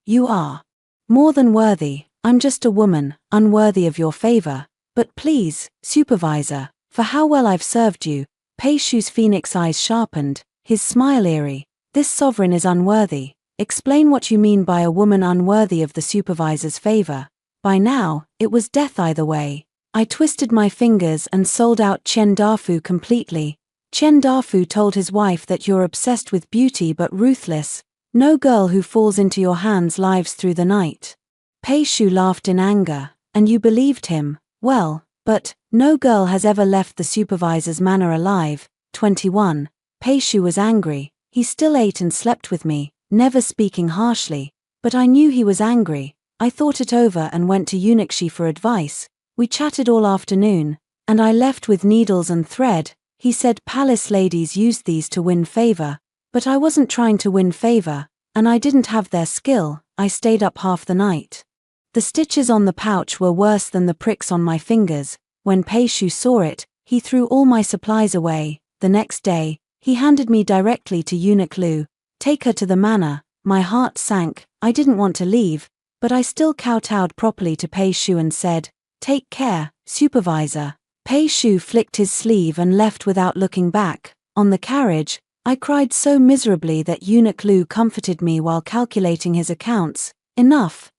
you are. More than worthy. I'm just a woman, unworthy of your favor. But please, Supervisor, for how well I've served you. Pei Shu's phoenix eyes sharpened, his smile eerie. This sovereign is unworthy. Explain what you mean by a woman unworthy of the supervisor's favor. By now, it was death either way. I twisted my fingers and sold out Chen Dafu completely. Chen Dafu told his wife that you're obsessed with beauty but ruthless. No girl who falls into your hands lives through the night. Pei Shu laughed in anger. And you believed him? Well, but no girl has ever left the supervisor's manor alive. 21. Pei Shu was angry. He still ate and slept with me, never speaking harshly. But I knew he was angry. I thought it over and went to Eunuchshi for advice. We chatted all afternoon, and I left with needles and thread. He said palace ladies used these to win favor. But I wasn't trying to win favor, and I didn't have their skill. I stayed up half the night. The stitches on the pouch were worse than the pricks on my fingers. When Pei Shu saw it, he threw all my supplies away. The next day, he handed me directly to Eunuch Lu. Take her to the manor. My heart sank. I didn't want to leave, but I still kowtowed properly to Pei Shu and said, "Take care, Supervisor." Pei Shu flicked his sleeve and left without looking back. On the carriage, I cried so miserably that Eunuch Lu comforted me while calculating his accounts. Enough.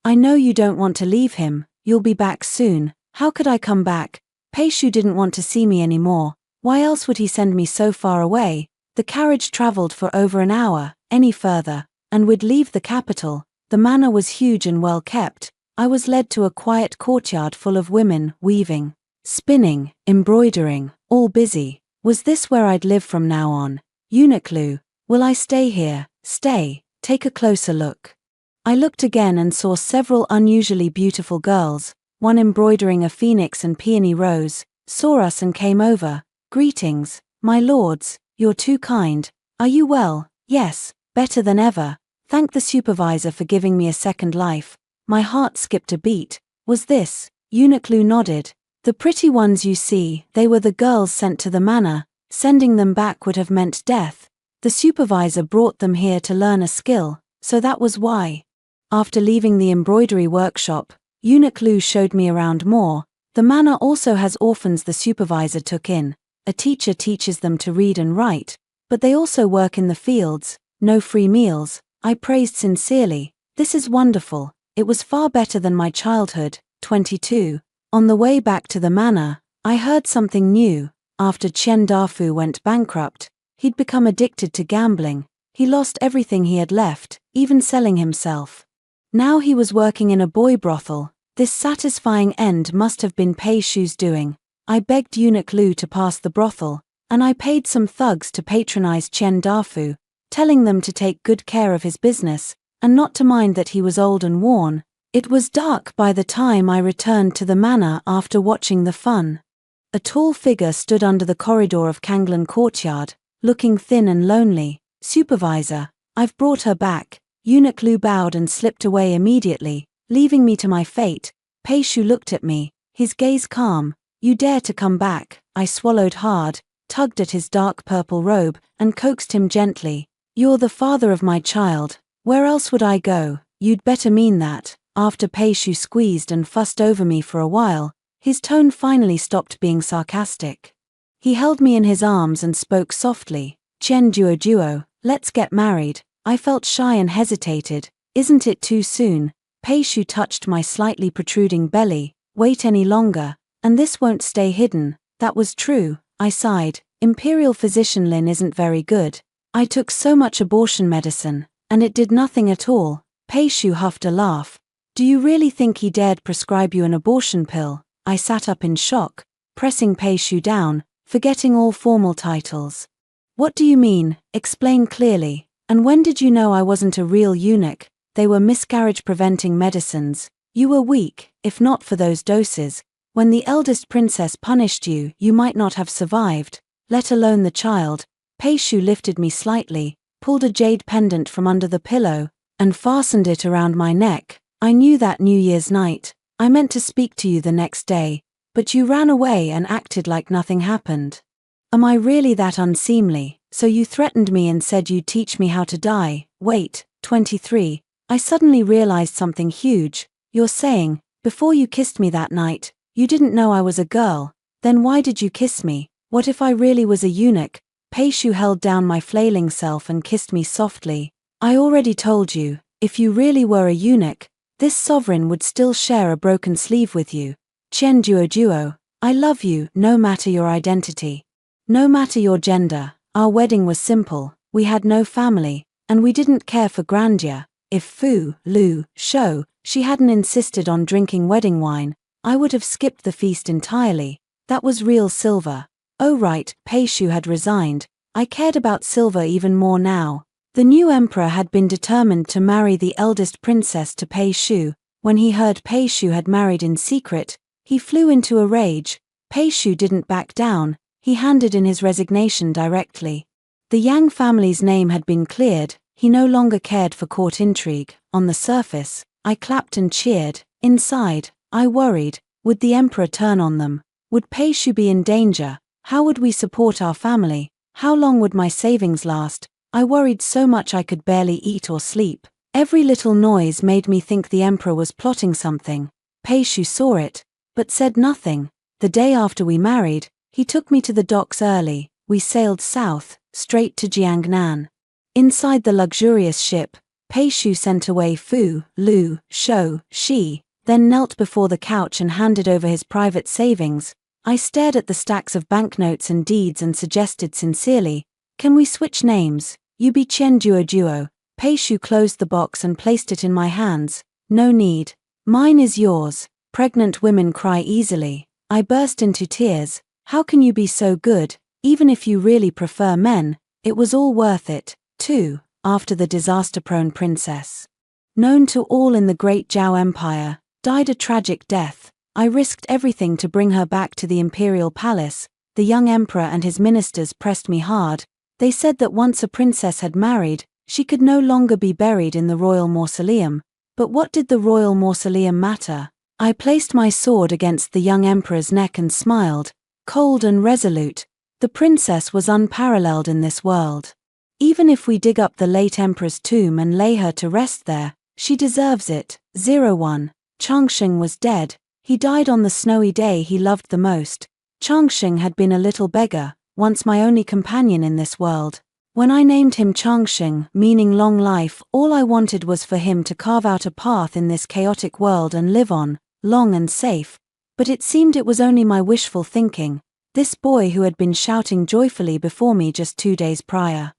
I know you don't want to leave him. You'll be back soon. How could I come back? Pei Shu didn't want to see me anymore. Why else would he send me so far away? The carriage traveled for over an hour, any further, and we'd leave the capital. The manor was huge and well kept. I was led to a quiet courtyard full of women, weaving, spinning, embroidering, all busy. Was this where I'd live from now on? Eunuch Lu, will I stay here? Stay. Take a closer look. I looked again and saw several unusually beautiful girls, one embroidering a phoenix and peony rose, saw us and came over. Greetings, my lords, you're too kind. Are you well? Yes, better than ever. Thank the supervisor for giving me a second life. My heart skipped a beat. Was this? Eunuch Lu nodded. The pretty ones you see, they were the girls sent to the manor. Sending them back would have meant death. The supervisor brought them here to learn a skill, so that was why. After leaving the embroidery workshop, Eunuch Lu showed me around more. The manor also has orphans the supervisor took in. A teacher teaches them to read and write, but they also work in the fields. No free meals. I praised sincerely. This is wonderful. It was far better than my childhood. 22. On the way back to the manor, I heard something new. After Chen Dafu went bankrupt, he'd become addicted to gambling. He lost everything he had left, even selling himself. Now he was working in a boy brothel. This satisfying end must have been Pei Shu's doing. I begged Eunuch Lu to pass the brothel, and I paid some thugs to patronize Chen Dafu, telling them to take good care of his business, and not to mind that he was old and worn. It was dark by the time I returned to the manor after watching the fun. A tall figure stood under the corridor of Kanglan Courtyard, looking thin and lonely. "Supervisor, I've brought her back." Eunuch Lu bowed and slipped away immediately, leaving me to my fate. Pei Shu looked at me, his gaze calm. "You dare to come back?" I swallowed hard, tugged at his dark purple robe, and coaxed him gently. "You're the father of my child. Where else would I go?" "You'd better mean that." After Pei Shu squeezed and fussed over me for a while, his tone finally stopped being sarcastic. He held me in his arms and spoke softly. "Chen Duo, let's get married." I felt shy and hesitated. "Isn't it too soon?" Pei Shu touched my slightly protruding belly. "Wait any longer, and this won't stay hidden." That was true, I sighed. Imperial physician Lin isn't very good. I took so much abortion medicine, and it did nothing at all. Pei Shu huffed a laugh. "Do you really think he dared prescribe you an abortion pill?" I sat up in shock, pressing Pei Shu down, forgetting all formal titles. "What do you mean? Explain clearly. And when did you know I wasn't a real eunuch? They were miscarriage-preventing medicines. You were weak, if not for those doses. When the eldest princess punished you, you might not have survived, let alone the child." Pei Shu lifted me slightly, pulled a jade pendant from under the pillow, and fastened it around my neck. "I knew that New Year's night. I meant to speak to you the next day, but you ran away and acted like nothing happened. Am I really that unseemly? So you threatened me and said you'd teach me how to die." Wait, 23. I suddenly realized something huge. "You're saying, before you kissed me that night, you didn't know I was a girl. Then why did you kiss me? What if I really was a eunuch?" Pei Shu held down my flailing self and kissed me softly. "I already told you, if you really were a eunuch, this sovereign would still share a broken sleeve with you. Chen Duo, I love you, no matter your identity. No matter your gender." Our wedding was simple, we had no family, and we didn't care for grandeur. If Fu, Lu, Shou, she hadn't insisted on drinking wedding wine, I would have skipped the feast entirely. That was real silver. Oh right, Pei Shu had resigned. I cared about silver even more now. The new emperor had been determined to marry the eldest princess to Pei Shu. When he heard Pei Shu had married in secret, he flew into a rage. Pei Shu didn't back down, he handed in his resignation directly. The Yang family's name had been cleared, he no longer cared for court intrigue. On the surface, I clapped and cheered. Inside, I worried, would the emperor turn on them? Would Pei Shu be in danger? How would we support our family? How long would my savings last? I worried so much I could barely eat or sleep. Every little noise made me think the emperor was plotting something. Pei Shu saw it, but said nothing. The day after we married, he took me to the docks early. We sailed south, straight to Jiangnan. Inside the luxurious ship, Pei Shu sent away Fu, Lu, Shou, Shi, then knelt before the couch and handed over his private savings. I stared at the stacks of banknotes and deeds and suggested sincerely, "Can we switch names? You be Chen Duo." Pei Shu closed the box and placed it in my hands. "No need. Mine is yours." Pregnant women cry easily. I burst into tears. "How can you be so good? Even if you really prefer men, it was all worth it." 2. After the disaster-prone princess, known to all in the great Zhao Empire, died a tragic death, I risked everything to bring her back to the imperial palace. The young emperor and his ministers pressed me hard. They said that once a princess had married, she could no longer be buried in the royal mausoleum. But what did the royal mausoleum matter? I placed my sword against the young emperor's neck and smiled, cold and resolute. The princess was unparalleled in this world. Even if we dig up the late emperor's tomb and lay her to rest there, she deserves it. 01. Changsheng was dead. He died on the snowy day he loved the most. Changsheng had been a little beggar, once my only companion in this world. When I named him Changsheng, meaning long life, all I wanted was for him to carve out a path in this chaotic world and live on, long and safe. But it seemed it was only my wishful thinking. This boy who had been shouting joyfully before me just 2 days prior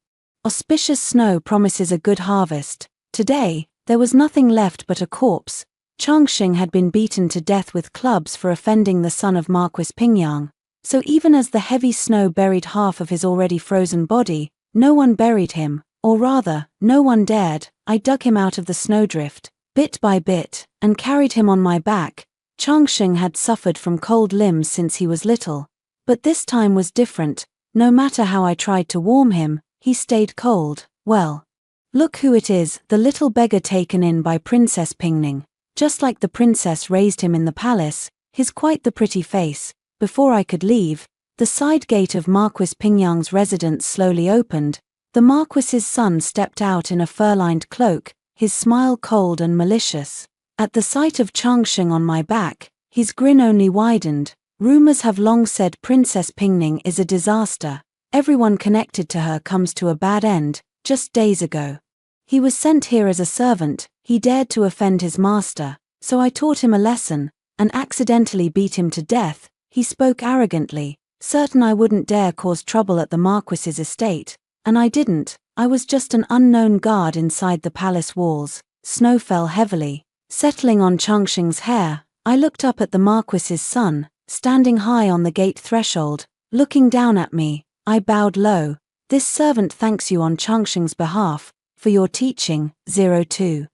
Auspicious snow promises a good harvest. Today, there was nothing left but a corpse. Changxing had been beaten to death with clubs for offending the son of Marquis Pingyang. So even as the heavy snow buried half of his already frozen body, no one buried him, or rather, no one dared. I dug him out of the snowdrift, bit by bit, and carried him on my back. Changxing had suffered from cold limbs since he was little. But this time was different. No matter how I tried to warm him, he stayed cold. Well, look who it is, the little beggar taken in by Princess Pingning. Just like the princess raised him in the palace, his quite the pretty face. Before I could leave, the side gate of Marquis Pingyang's residence slowly opened. The Marquis's son stepped out in a fur-lined cloak, his smile cold and malicious. At the sight of Changxing on my back, his grin only widened. Rumors have long said Princess Pingning is a disaster. Everyone connected to her comes to a bad end. Just days ago, he was sent here as a servant. He dared to offend his master, so I taught him a lesson, and accidentally beat him to death. He spoke arrogantly, certain I wouldn't dare cause trouble at the Marquis's estate, and I didn't. I was just an unknown guard inside the palace walls. Snow fell heavily, settling on Changxing's hair. I looked up at the Marquis's son, standing high on the gate threshold, looking down at me. I bowed low. This servant thanks you on Changxing's behalf, for your teaching. 02.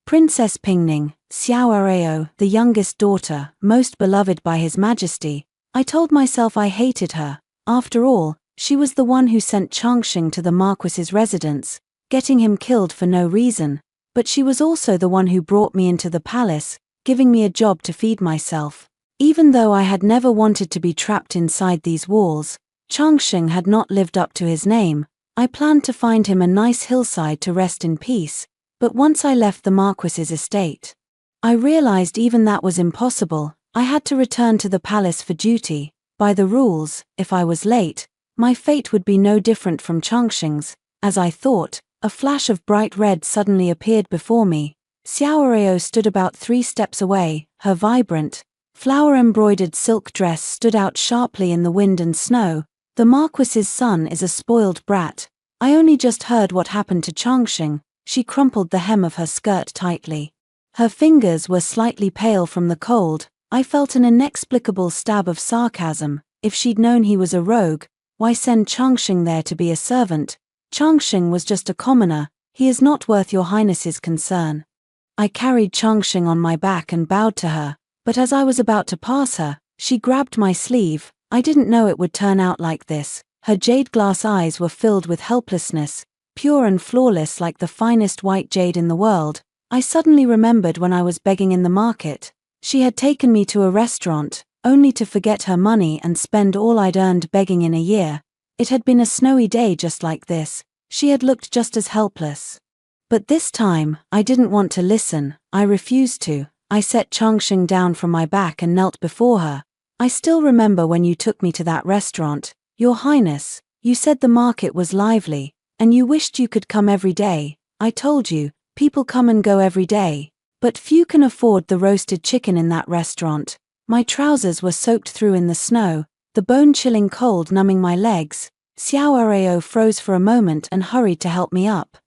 Princess Pingning, Xiaorao, the youngest daughter, most beloved by His Majesty. I told myself I hated her. After all, she was the one who sent Changxing to the Marquis's residence, getting him killed for no reason. But she was also the one who brought me into the palace, giving me a job to feed myself. Even though I had never wanted to be trapped inside these walls, Changxing had not lived up to his name. I planned to find him a nice hillside to rest in peace, but once I left the Marquis's estate, I realized even that was impossible. I had to return to the palace for duty. By the rules, if I was late, my fate would be no different from Changxing's. As I thought, a flash of bright red suddenly appeared before me. Xiaorao stood about 3 steps away. Her vibrant, flower-embroidered silk dress stood out sharply in the wind and snow. The Marquis's son is a spoiled brat. I only just heard what happened to Changxing. She crumpled the hem of her skirt tightly. Her fingers were slightly pale from the cold. I felt an inexplicable stab of sarcasm. If she'd known he was a rogue, why send Changxing there to be a servant? Changxing was just a commoner. He is not worth your highness's concern. I carried Changxing on my back and bowed to her, but as I was about to pass her, she grabbed my sleeve. I didn't know it would turn out like this. Her jade glass eyes were filled with helplessness, pure and flawless like the finest white jade in the world. I suddenly remembered when I was begging in the market. She had taken me to a restaurant, only to forget her money and spend all I'd earned begging in a year. It had been a snowy day just like this. She had looked just as helpless. But this time, I didn't want to listen. I refused to. I set Changxing down from my back and knelt before her. I still remember when you took me to that restaurant. Your Highness, you said the market was lively, and you wished you could come every day. I told you, people come and go every day, but few can afford the roasted chicken in that restaurant. My trousers were soaked through in the snow, the bone-chilling cold numbing my legs. Xiaorao froze for a moment and hurried to help me up.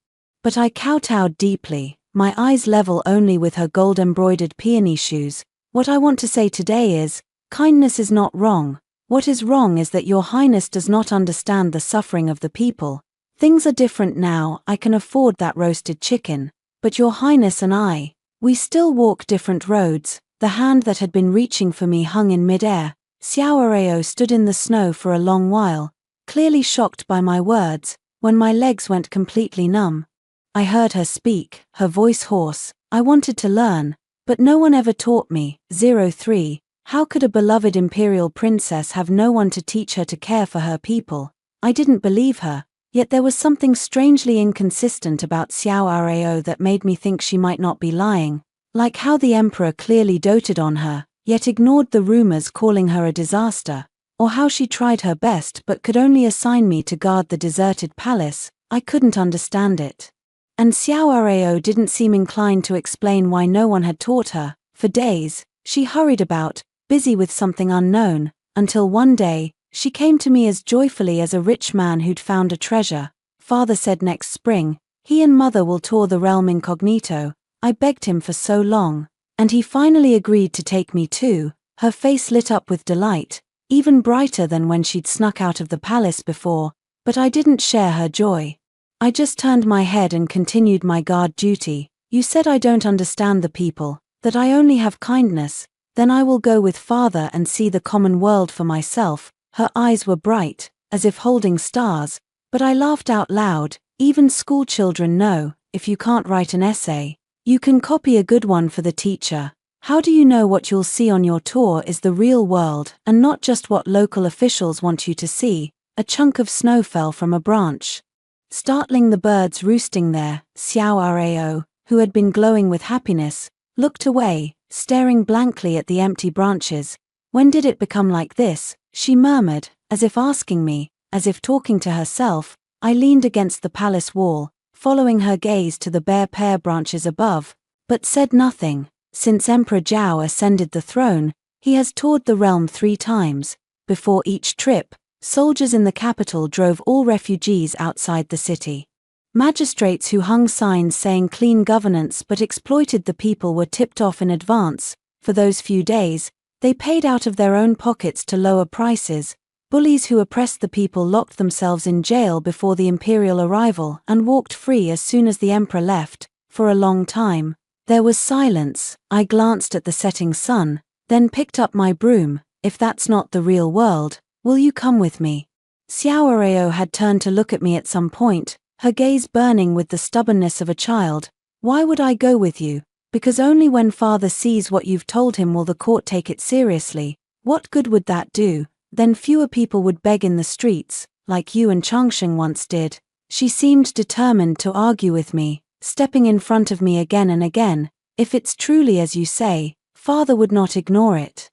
But I kowtowed deeply, my eyes level only with her gold-embroidered peony shoes. What I want to say today is, kindness is not wrong. What is wrong is that your Highness does not understand the suffering of the people. Things are different now. I can afford that roasted chicken. But your Highness and I, we still walk different roads. The hand that had been reaching for me hung in midair. Xiaorao stood in the snow for a long while, clearly shocked by my words. When my legs went completely numb, I heard her speak, her voice hoarse. I wanted to learn, but no one ever taught me. 03. How could a beloved imperial princess have no one to teach her to care for her people? I didn't believe her, yet there was something strangely inconsistent about Xiaorao that made me think she might not be lying. Like how the emperor clearly doted on her, yet ignored the rumors calling her a disaster. Or how she tried her best but could only assign me to guard the deserted palace. I couldn't understand it. And Xiaorao didn't seem inclined to explain why no one had taught her. For days, she hurried about, busy with something unknown, until one day, she came to me as joyfully as a rich man who'd found a treasure. father said next spring. He and mother will tour the realm incognito. I begged him for so long. And he finally agreed to take me too. Her face lit up with delight, even brighter than when she'd snuck out of the palace before, but I didn't share her joy. I just turned my head and continued my guard duty. You said I don't understand the people, that I only have kindness, then I will go with father and see the common world for myself. Her eyes were bright, as if holding stars, but I laughed out loud. Even school children know, if you can't write an essay, you can copy a good one for the teacher. How do you know what you'll see on your tour is the real world and not just what local officials want you to see? A chunk of snow fell from a branch, startling the birds roosting there. Xiao Rao, who had been glowing with happiness, looked away, staring blankly at the empty branches. When did it become like this? She murmured, as if asking me, as if talking to herself. I leaned against the palace wall, following her gaze to the bare pear branches above, but said nothing. Since Emperor Zhao ascended the throne, he has toured the realm 3 times. Before each trip, soldiers in the capital drove all refugees outside the city. Magistrates who hung signs saying clean governance but exploited the people were tipped off in advance. For those few days, they paid out of their own pockets to lower prices. Bullies who oppressed the people locked themselves in jail before the imperial arrival and walked free as soon as the emperor left. For a long time, there was silence. I glanced at the setting sun, then picked up my broom. If that's not the real world, will you come with me? Xiao Rao had turned to look at me at some point, her gaze burning with the stubbornness of a child. Why would I go with you? Because only when father sees what you've told him will the court take it seriously. What good would that do? Then fewer people would beg in the streets, like you and Changsheng once did. She seemed determined to argue with me, stepping in front of me again and again. If it's truly as you say, father would not ignore it.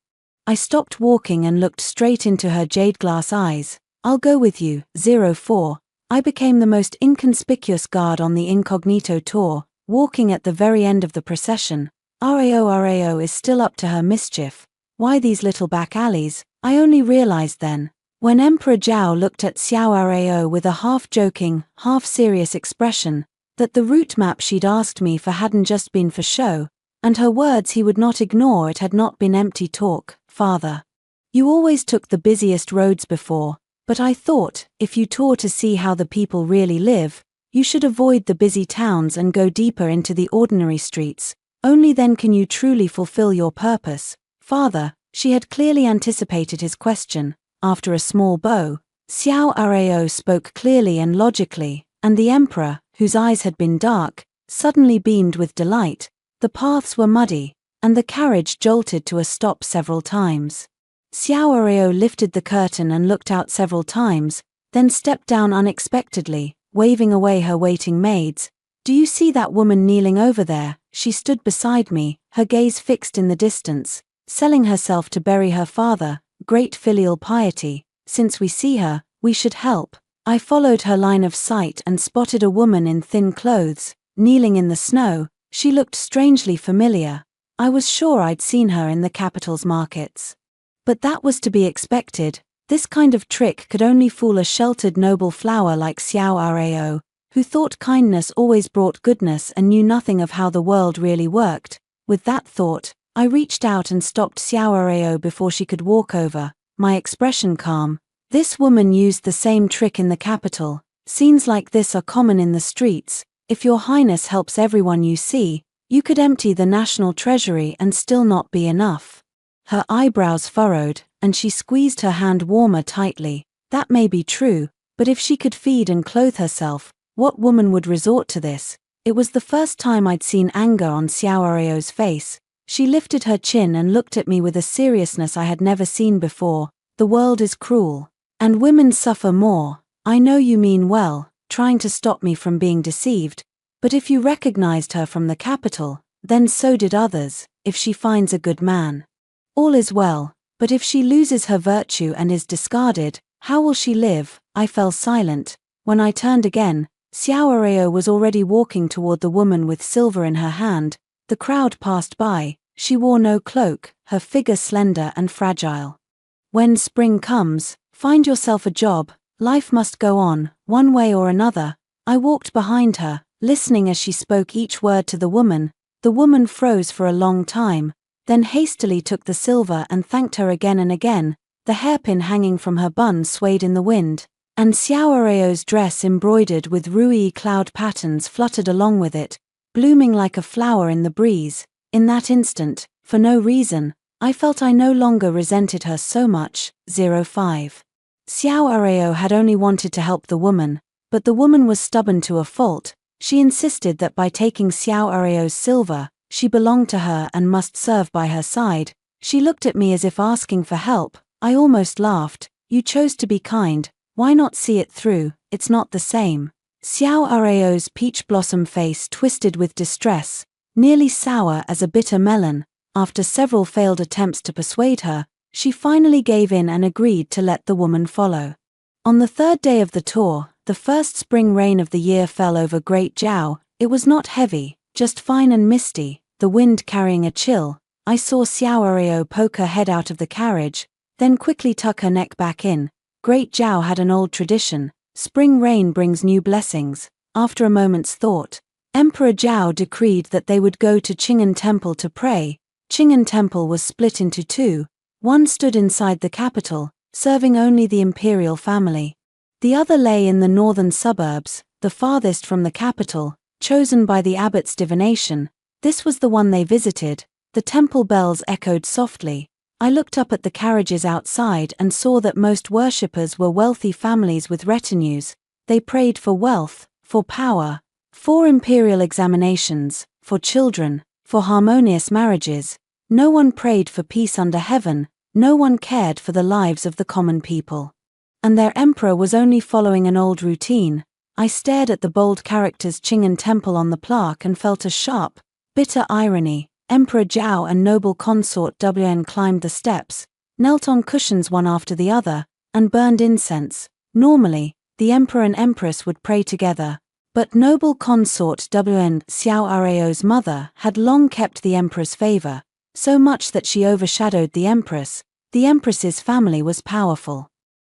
I stopped walking and looked straight into her jade glass eyes. I'll go with you. 04. I became the most inconspicuous guard on the incognito tour, walking at the very end of the procession. Rao is still up to her mischief. Why these little back alleys? I only realized then, when Emperor Zhao looked at Xiao Rao with a half-joking, half-serious expression, that the route map she'd asked me for hadn't just been for show, and her words he would not ignore. It had not been empty talk. Father, you always took the busiest roads before, but I thought, if you tour to see how the people really live, you should avoid the busy towns and go deeper into the ordinary streets. Only then can you truly fulfill your purpose. Father, she had clearly anticipated his question. After a small bow, Xiao Rao spoke clearly and logically, and the emperor, whose eyes had been dark, suddenly beamed with delight. The paths were muddy, and the carriage jolted to a stop several times. Xiao Rao lifted the curtain and looked out several times, then stepped down unexpectedly, waving away her waiting maids. Do you see that woman kneeling over there? She stood beside me, her gaze fixed in the distance, selling herself to bury her father. Great filial piety. Since we see her, we should help. I followed her line of sight and spotted a woman in thin clothes, kneeling in the snow. She looked strangely familiar. I was sure I'd seen her in the capital's markets. But that was to be expected. This kind of trick could only fool a sheltered noble flower like Xiao Rao, who thought kindness always brought goodness and knew nothing of how the world really worked. With that thought, I reached out and stopped Xiao Rao before she could walk over, my expression calm. This woman used the same trick in the capital. Scenes like this are common in the streets. If your highness helps everyone you see, you could empty the national treasury and still not be enough. Her eyebrows furrowed, and she squeezed her hand warmer tightly. That may be true, but if she could feed and clothe herself, what woman would resort to this? It was the first time I'd seen anger on Xiao Rao's face. She lifted her chin and looked at me with a seriousness I had never seen before. The world is cruel, and women suffer more. I know you mean well, trying to stop me from being deceived, but if you recognized her from the capital, then so did others. If she finds a good man, all is well, but if she loses her virtue and is discarded, how will she live? I fell silent. When I turned again, Xiao Rao was already walking toward the woman with silver in her hand. The crowd passed by. She wore no cloak, her figure slender and fragile. When spring comes, find yourself a job. Life must go on, one way or another. I walked behind her, listening as she spoke each word to the woman. The woman froze for a long time, then hastily took the silver and thanked her again and again. The hairpin hanging from her bun swayed in the wind, and Xiao Areo's dress embroidered with rui cloud patterns fluttered along with it, blooming like a flower in the breeze. In that instant, for no reason, I felt I no longer resented her so much. 05. Xiao Areo had only wanted to help the woman, but the woman was stubborn to a fault. She insisted that by taking Xiao Areo's silver, she belonged to her and must serve by her side. She looked at me as if asking for help. I almost laughed. You chose to be kind, why not see it through? It's not the same. Xiao Areo's peach blossom face twisted with distress, nearly sour as a bitter melon. After several failed attempts to persuade her, she finally gave in and agreed to let the woman follow. On the third day of the tour, the first spring rain of the year fell over Great Jiao. It was not heavy, just fine and misty, the wind carrying a chill. I saw Xiao Areo poke her head out of the carriage, then quickly tuck her neck back in. Great Jiao had an old tradition. Spring rain brings new blessings. After a moment's thought, Emperor Jiao decreed that they would go to Qing'an Temple to pray. Qing'an Temple was split into two. One stood inside the capital, serving only the imperial family. The other lay in the northern suburbs, the farthest from the capital, chosen by the abbot's divination. This was the one they visited. The temple bells echoed softly. I looked up at the carriages outside and saw that most worshippers were wealthy families with retinues. They prayed for wealth, for power, for imperial examinations, for children, for harmonious marriages. No one prayed for peace under heaven, no one cared for the lives of the common people. And their emperor was only following an old routine. I stared at the bold characters Qing'an Temple on the plaque and felt a sharp, bitter irony. Emperor Jiao and noble consort Wn climbed the steps, knelt on cushions one after the other, and burned incense. Normally, the emperor and empress would pray together, but noble consort Wn, Xiao Areo's mother, had long kept the emperor's favor, so much that she overshadowed the empress. The empress's family was powerful.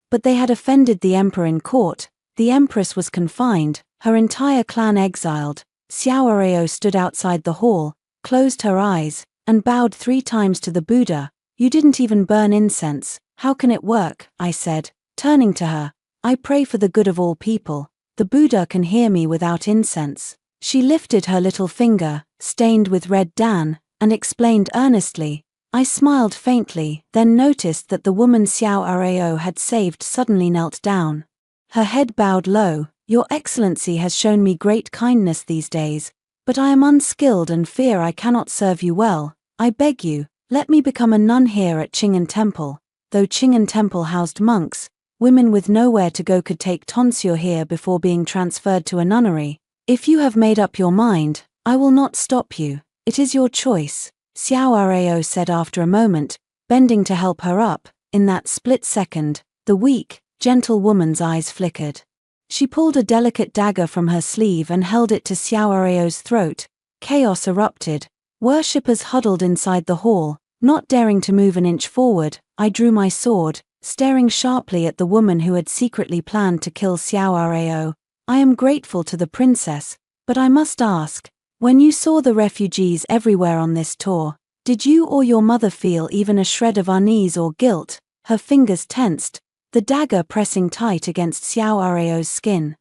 But they had offended the emperor in court. The empress was confined, her entire clan exiled. Xiao Areo stood outside the hall, closed her eyes, and bowed 3 times to the Buddha. You didn't even burn incense, how can it work? I said, turning to her. I pray for the good of all people. The Buddha can hear me without incense. She lifted her little finger, stained with red dan, and explained earnestly. I smiled faintly, then noticed that the woman Xiao Areo had saved suddenly knelt down. Her head bowed low. Your Excellency has shown me great kindness these days, but I am unskilled and fear I cannot serve you well. I beg you, let me become a nun here at Qing'an Temple. Though Qing'an Temple housed monks, women with nowhere to go could take tonsure here before being transferred to a nunnery. If you have made up your mind, I will not stop you. It is your choice, Xiao Areo said after a moment, bending to help her up. In that split second, the weak, gentle woman's eyes flickered. She pulled a delicate dagger from her sleeve and held it to Xiao Areo's throat. Chaos erupted. Worshippers huddled inside the hall, not daring to move an inch forward. I drew my sword, staring sharply at the woman who had secretly planned to kill Xiao Areo. I am grateful to the princess, but I must ask, when you saw the refugees everywhere on this tour, did you or your mother feel even a shred of unease or guilt? Her fingers tensed, the dagger pressing tight against Xiao Areo's skin.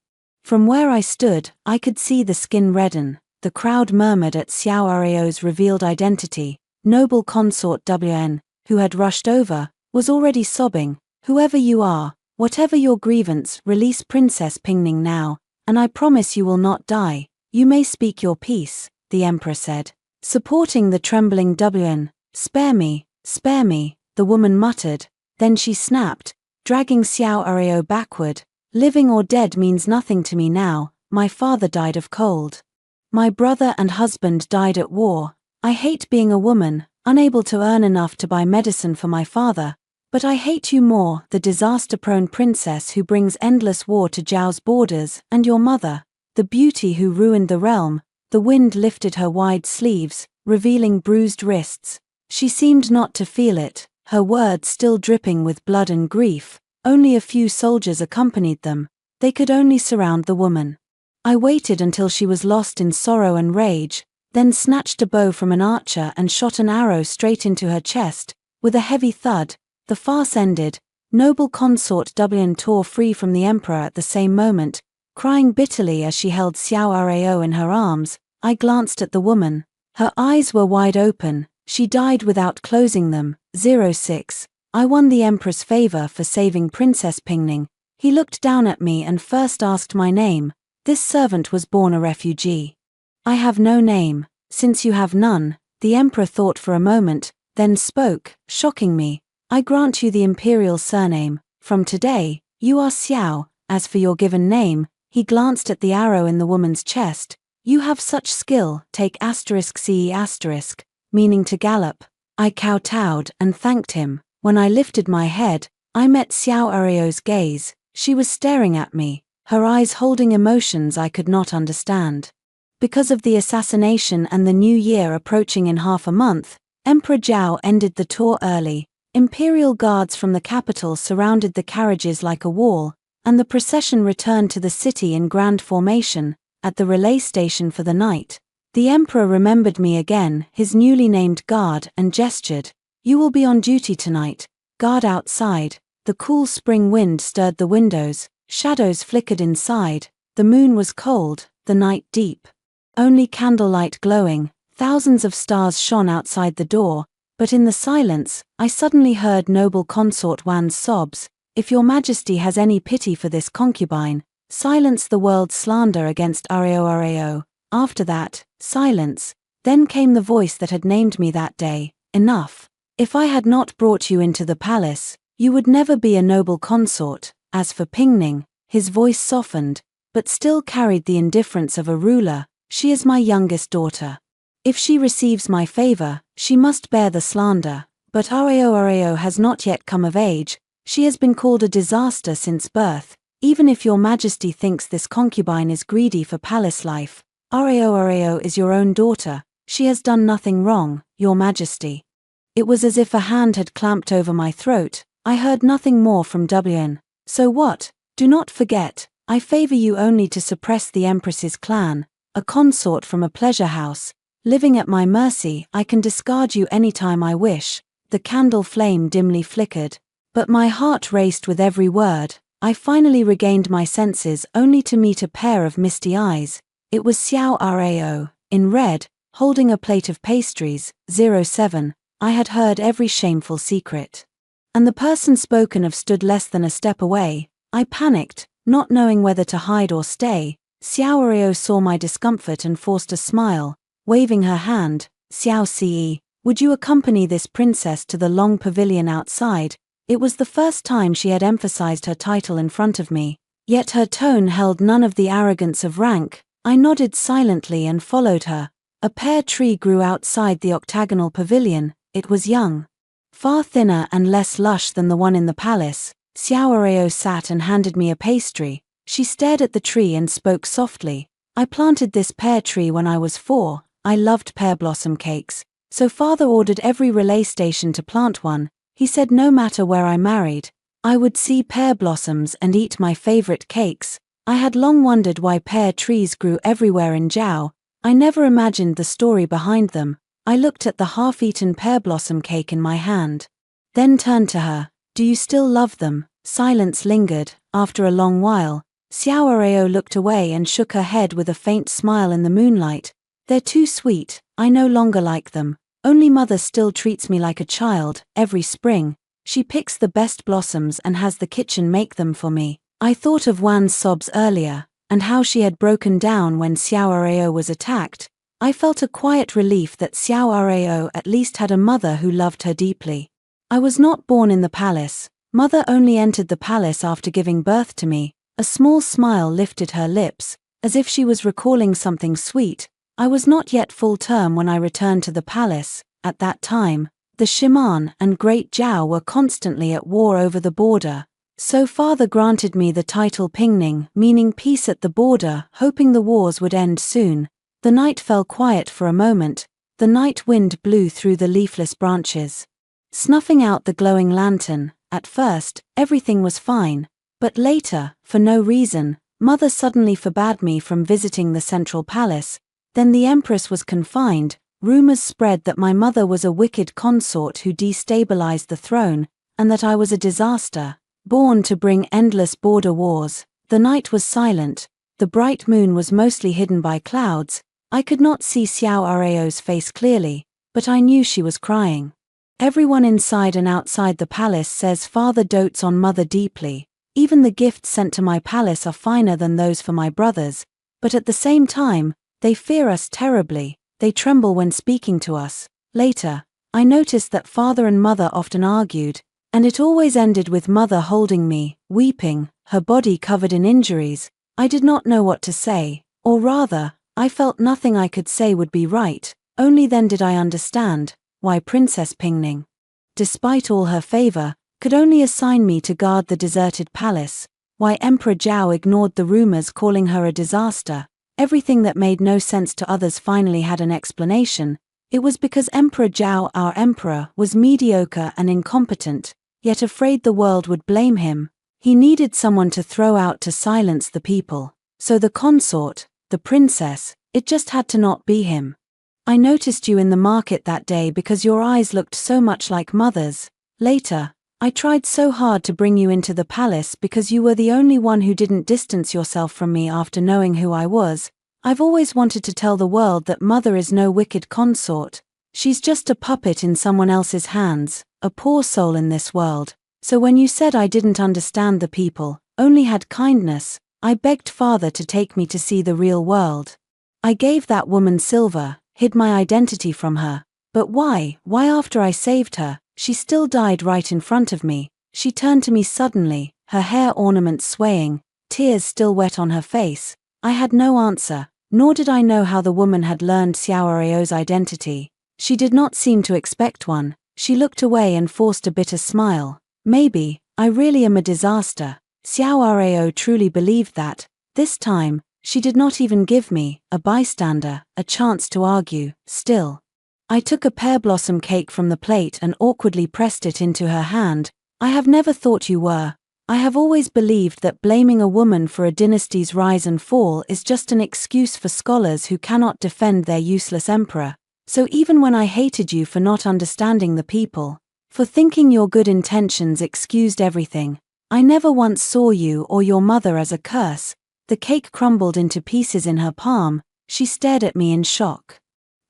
From where I stood, I could see the skin redden. The crowd murmured at Xiao Areo's revealed identity. Noble consort Wn, who had rushed over, was already sobbing. Whoever you are, whatever your grievance, release Princess Pingning now, and I promise you will not die. You may speak your piece, the emperor said, supporting the trembling Wn. Spare me, the woman muttered. Then she snapped, dragging Xiao Areo backward. Living or dead means nothing to me now. My father died of cold. My brother and husband died at war. I hate being a woman, unable to earn enough to buy medicine for my father. But I hate you more, the disaster-prone princess who brings endless war to Zhao's borders, and your mother, the beauty who ruined the realm. The wind lifted her wide sleeves, revealing bruised wrists. She seemed not to feel it, her words still dripping with blood and grief. Only a few soldiers accompanied them. They could only surround the woman. I waited until she was lost in sorrow and rage, then snatched a bow from an archer and shot an arrow straight into her chest. With a heavy thud, the farce ended. Noble consort Dublin tore free from the emperor at the same moment, crying bitterly as she held Xiao Rao in her arms. I glanced at the woman. Her eyes were wide open. She died without closing them. 06. I won the emperor's favor for saving Princess Pingning. He looked down at me and first asked my name. This servant was born a refugee. I have no name. Since you have none, the emperor thought for a moment, then spoke, shocking me. I grant you the imperial surname. From today, you are Xiao. As for your given name, he glanced at the arrow in the woman's chest. You have such skill, take *ce*, meaning to gallop. I kowtowed and thanked him. When I lifted my head, I met Xiao Arao's gaze. She was staring at me, her eyes holding emotions I could not understand. Because of the assassination and the new year approaching in half a month, Emperor Zhao ended the tour early. Imperial guards from the capital surrounded the carriages like a wall, and the procession returned to the city in grand formation. At the relay station for the night, the emperor remembered me again, his newly named guard, and gestured. You will be on duty tonight. Guard outside. The cool spring wind stirred the windows, shadows flickered inside, the moon was cold, the night deep. Only candlelight glowing, thousands of stars shone outside the door, but in the silence, I suddenly heard noble consort Wan's sobs. If your majesty has any pity for this concubine, silence the world's slander against Rao. After that, silence. Then came the voice that had named me that day. Enough. If I had not brought you into the palace, you would never be a noble consort. As for Pingning, his voice softened, but still carried the indifference of a ruler. She is my youngest daughter. If she receives my favor, she must bear the slander. But Rao has not yet come of age. She has been called a disaster since birth. Even if your majesty thinks this concubine is greedy for palace life, Rao is your own daughter. She has done nothing wrong, your majesty. It was as if a hand had clamped over my throat. I heard nothing more from Dublin. So what? Do not forget, I favor you only to suppress the empress's clan, a consort from a pleasure house. Living at my mercy, I can discard you any time I wish. The candle flame dimly flickered, but my heart raced with every word. I finally regained my senses only to meet a pair of misty eyes. It was Xiao Rao, in red, holding a plate of pastries. 07. I had heard every shameful secret. And the person spoken of stood less than a step away. I panicked, not knowing whether to hide or stay. Xiao Rao saw my discomfort and forced a smile, waving her hand. Xiao Ce, would you accompany this princess to the long pavilion outside? It was the first time she had emphasized her title in front of me, yet her tone held none of the arrogance of rank. I nodded silently and followed her. A pear tree grew outside the octagonal pavilion. It was young, far thinner and less lush than the one in the palace. Xiao Rao sat and handed me a pastry. She stared at the tree and spoke softly. I planted this pear tree when I was 4. I loved pear blossom cakes, so father ordered every relay station to plant one. He said no matter where I married, I would see pear blossoms and eat my favorite cakes. I had long wondered why pear trees grew everywhere in Zhao. I never imagined the story behind them. I looked at the half-eaten pear blossom cake in my hand, then turned to her. Do you still love them? Silence lingered. After a long while, Xiao Rao looked away and shook her head with a faint smile in the moonlight. They're too sweet. I no longer like them. Only mother still treats me like a child. Every spring, she picks the best blossoms and has the kitchen make them for me. I thought of Wan's sobs earlier, and how she had broken down when Xiao Rao was attacked. I felt a quiet relief that Xiao Rao at least had a mother who loved her deeply. I was not born in the palace. Mother only entered the palace after giving birth to me. A small smile lifted her lips, as if she was recalling something sweet. I was not yet full term when I returned to the palace. At that time, the Shiman and Great Zhao were constantly at war over the border. So father granted me the title Pingning, meaning peace at the border, hoping the wars would end soon. The night fell quiet for a moment. The night wind blew through the leafless branches, snuffing out the glowing lantern. At first, everything was fine, but later, for no reason, Mother suddenly forbade me from visiting the central palace. Then the empress was confined. Rumors spread that my mother was a wicked consort who destabilized the throne, and that I was a disaster, born to bring endless border wars. The night was silent. The bright moon was mostly hidden by clouds. I could not see Xiao Areo's face clearly, but I knew she was crying. Everyone inside and outside the palace says father dotes on mother deeply. Even the gifts sent to my palace are finer than those for my brothers, but at the same time, they fear us terribly. They tremble when speaking to us. Later, I noticed that father and mother often argued, and it always ended with mother holding me, weeping, her body covered in injuries. I did not know what to say, or rather, I felt nothing I could say would be right. Only then did I understand why Princess Pingning, despite all her favor, could only assign me to guard the deserted palace, why Emperor Zhao ignored the rumors calling her a disaster. Everything that made no sense to others finally had an explanation. It was because Emperor Zhao, our emperor, was mediocre and incompetent, yet afraid the world would blame him. He needed someone to throw out to silence the people. So the consort, the princess, it just had to not be him. I noticed you in the market that day because your eyes looked so much like mother's. Later, I tried so hard to bring you into the palace because you were the only one who didn't distance yourself from me after knowing who I was. I've always wanted to tell the world that mother is no wicked consort. She's just a puppet in someone else's hands, a poor soul in this world. So when you said I didn't understand the people, only had kindness, I begged father to take me to see the real world. I gave that woman silver, hid my identity from her. But why? Why after I saved her, she still died right in front of me? She turned to me suddenly, her hair ornaments swaying, tears still wet on her face. I had no answer, nor did I know how the woman had learned Xiao Areo's identity. She did not seem to expect one. She looked away and forced a bitter smile. Maybe, I really am a disaster. Xiao Areo truly believed that. This time, she did not even give me, a bystander, a chance to argue. Still, I took a pear blossom cake from the plate and awkwardly pressed it into her hand. I have never thought you were. I have always believed that blaming a woman for a dynasty's rise and fall is just an excuse for scholars who cannot defend their useless emperor. So even when I hated you for not understanding the people, for thinking your good intentions excused everything, I never once saw you or your mother as a curse. The cake crumbled into pieces in her palm. She stared at me in shock,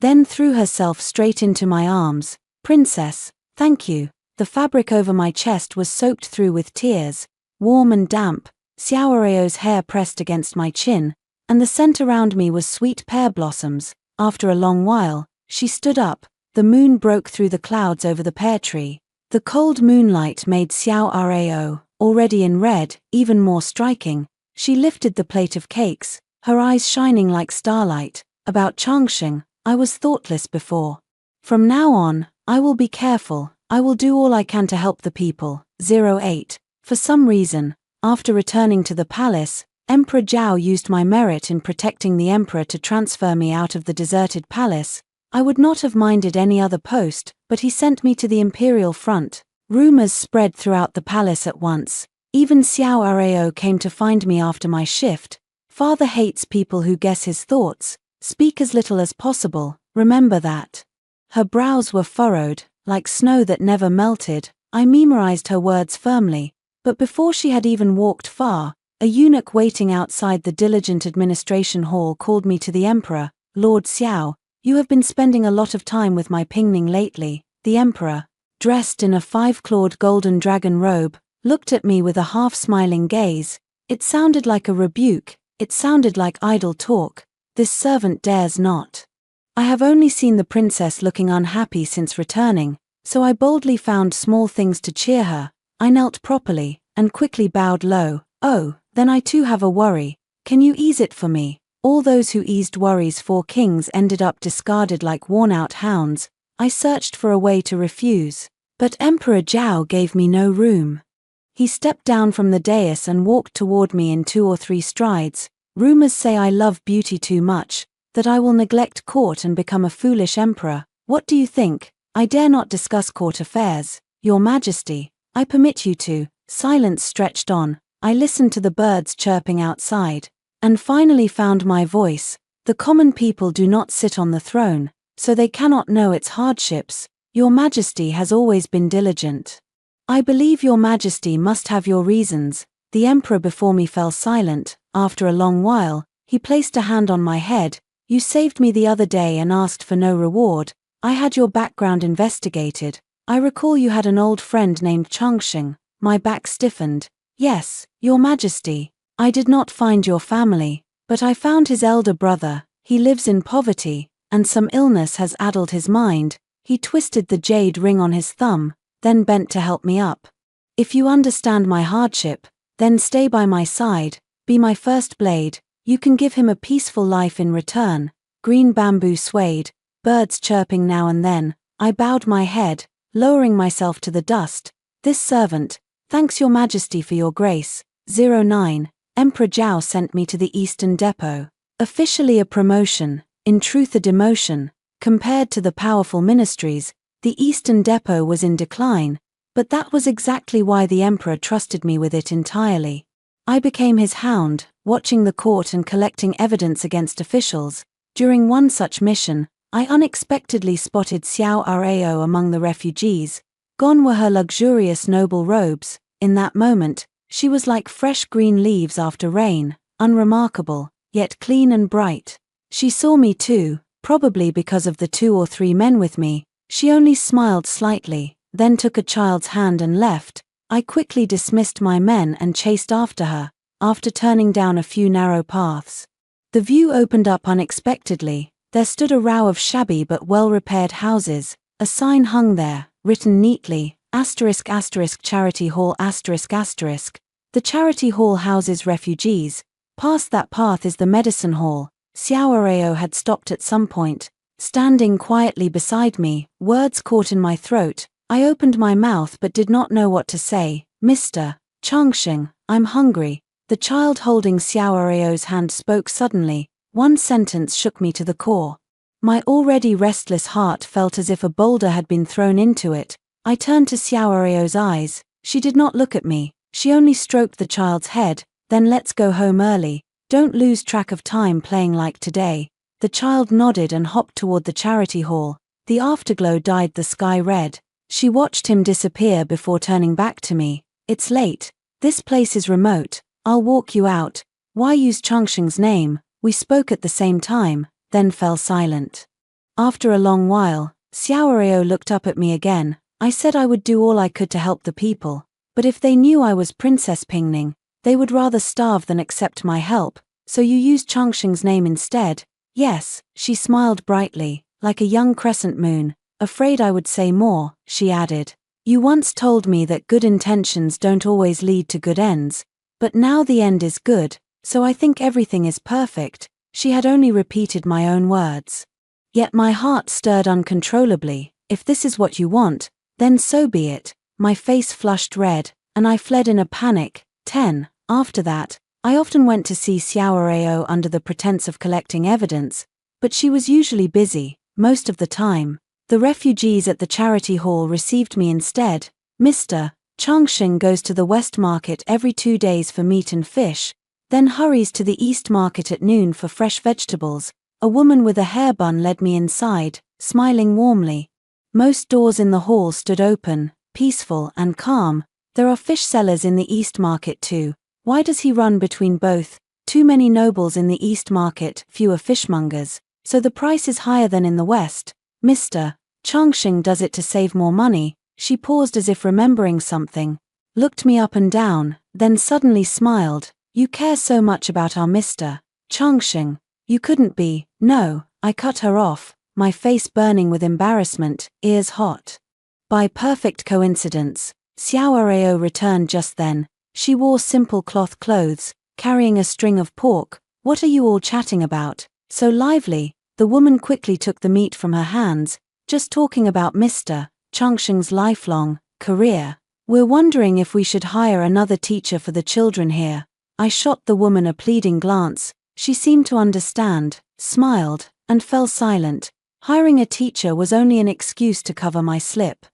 then threw herself straight into my arms. Princess, thank you. The fabric over my chest was soaked through with tears, warm and damp. Xiao Areo's hair pressed against my chin, and the scent around me was sweet pear blossoms. After a long while, she stood up. The moon broke through the clouds over the pear tree. The cold moonlight made Xiao Areo, already in red, even more striking. She lifted the plate of cakes, her eyes shining like starlight. About Changsheng, I was thoughtless before. From now on, I will be careful. I will do all I can to help the people. 08. For some reason, after returning to the palace, Emperor Zhao used my merit in protecting the emperor to transfer me out of the deserted palace. I would not have minded any other post, but he sent me to the imperial front. Rumors spread throughout the palace at once. Even Xiao Areo came to find me after my shift. Father hates people who guess his thoughts. Speak as little as possible, remember that. Her brows were furrowed, like snow that never melted. I memorized her words firmly, but before she had even walked far, a eunuch waiting outside the diligent administration hall called me to the emperor. Lord Xiao, you have been spending a lot of time with my Pingning lately. The emperor, dressed in a 5-clawed golden dragon robe, looked at me with a half-smiling gaze. It sounded like a rebuke, it sounded like idle talk. This servant dares not. I have only seen the princess looking unhappy since returning, so I boldly found small things to cheer her. I knelt properly, and quickly bowed low. Oh, then I too have a worry. Can you ease it for me? All those who eased worries for kings ended up discarded like worn-out hounds. I searched for a way to refuse, but Emperor Zhao gave me no room. He stepped down from the dais and walked toward me in 2 or 3 strides. Rumors say I love beauty too much, that I will neglect court and become a foolish emperor. What do you think? I dare not discuss court affairs. Your Majesty, I permit you to. Silence stretched on. I listened to the birds chirping outside, and finally found my voice. The common people do not sit on the throne, so they cannot know its hardships. Your Majesty has always been diligent. I believe your Majesty must have your reasons. The emperor before me fell silent. After a long while, he placed a hand on my head. You saved me the other day and asked for no reward. I had your background investigated. I recall you had an old friend named Changxing. My back stiffened. Yes, your Majesty. I did not find your family, but I found his elder brother. He lives in poverty, and some illness has addled his mind. He twisted the jade ring on his thumb, then bent to help me up. If you understand my hardship, then stay by my side, be my first blade. You can give him a peaceful life in return. Green bamboo swayed, birds chirping now and then. I bowed my head, lowering myself to the dust. This servant, thanks your Majesty for your grace. 09. Emperor Zhao sent me to the Eastern Depot. Officially a promotion, in truth a demotion. Compared to the powerful ministries, the Eastern Depot was in decline, but that was exactly why the emperor trusted me with it entirely. I became his hound, watching the court and collecting evidence against officials. During one such mission, I unexpectedly spotted Xiao Rao among the refugees. Gone were her luxurious noble robes. In that moment, she was like fresh green leaves after rain, unremarkable, yet clean and bright. She saw me too, probably because of the 2 or 3 men with me. She only smiled slightly, then took a child's hand and left. I quickly dismissed my men and chased after her, after turning down a few narrow paths. The view opened up unexpectedly. There stood a row of shabby but well-repaired houses. A sign hung there, written neatly, *** Charity Hall ***. The Charity Hall houses refugees. Past that path is the Medicine Hall. Xiao Rao had stopped at some point, standing quietly beside me, words caught in my throat. I opened my mouth but did not know what to say. Mr. Changxing, I'm hungry. The child holding Xiao Rao's hand spoke suddenly. One sentence shook me to the core. My already restless heart felt as if a boulder had been thrown into it. I turned to Xiao Rao's eyes. She did not look at me. She only stroked the child's head. Then let's go home early. Don't lose track of time playing like today. The child nodded and hopped toward the charity hall. The afterglow dyed the sky red. She watched him disappear before turning back to me. It's late. This place is remote. I'll walk you out. Why use Changxing's name? We spoke at the same time, then fell silent. After a long while, Xiao Rao looked up at me again. I said I would do all I could to help the people, but if they knew I was Princess Pingning, they would rather starve than accept my help. So you used Changxing's name instead? Yes, she smiled brightly, like a young crescent moon. Afraid I would say more, she added. You once told me that good intentions don't always lead to good ends, but now the end is good, so I think everything is perfect. She had only repeated my own words. Yet my heart stirred uncontrollably. If this is what you want, then so be it. My face flushed red, and I fled in a panic. 10. After that, I often went to see Xiao Rao under the pretense of collecting evidence, but she was usually busy, most of the time. The refugees at the charity hall received me instead. Mr. Changxing goes to the West Market every 2 days for meat and fish, then hurries to the East Market at noon for fresh vegetables. A woman with a hair bun led me inside, smiling warmly. Most doors in the hall stood open, peaceful and calm. There are fish sellers in the East Market too. Why does he run between both? Too many nobles in the East Market, fewer fishmongers, so the price is higher than in the West. Mr. Changxing does it to save more money. She paused as if remembering something, looked me up and down, then suddenly smiled. You care so much about our Mr. Changxing. You couldn't be. No, I cut her off, my face burning with embarrassment, ears hot. By perfect coincidence, Xiao Rao returned just then. She wore simple cloth clothes, carrying a string of pork. What are you all chatting about? So lively. The woman quickly took the meat from her hands. Just talking about Mr. Changxing's lifelong career. We're wondering if we should hire another teacher for the children here. I shot the woman a pleading glance. She seemed to understand, smiled, and fell silent. Hiring a teacher was only an excuse to cover my slip.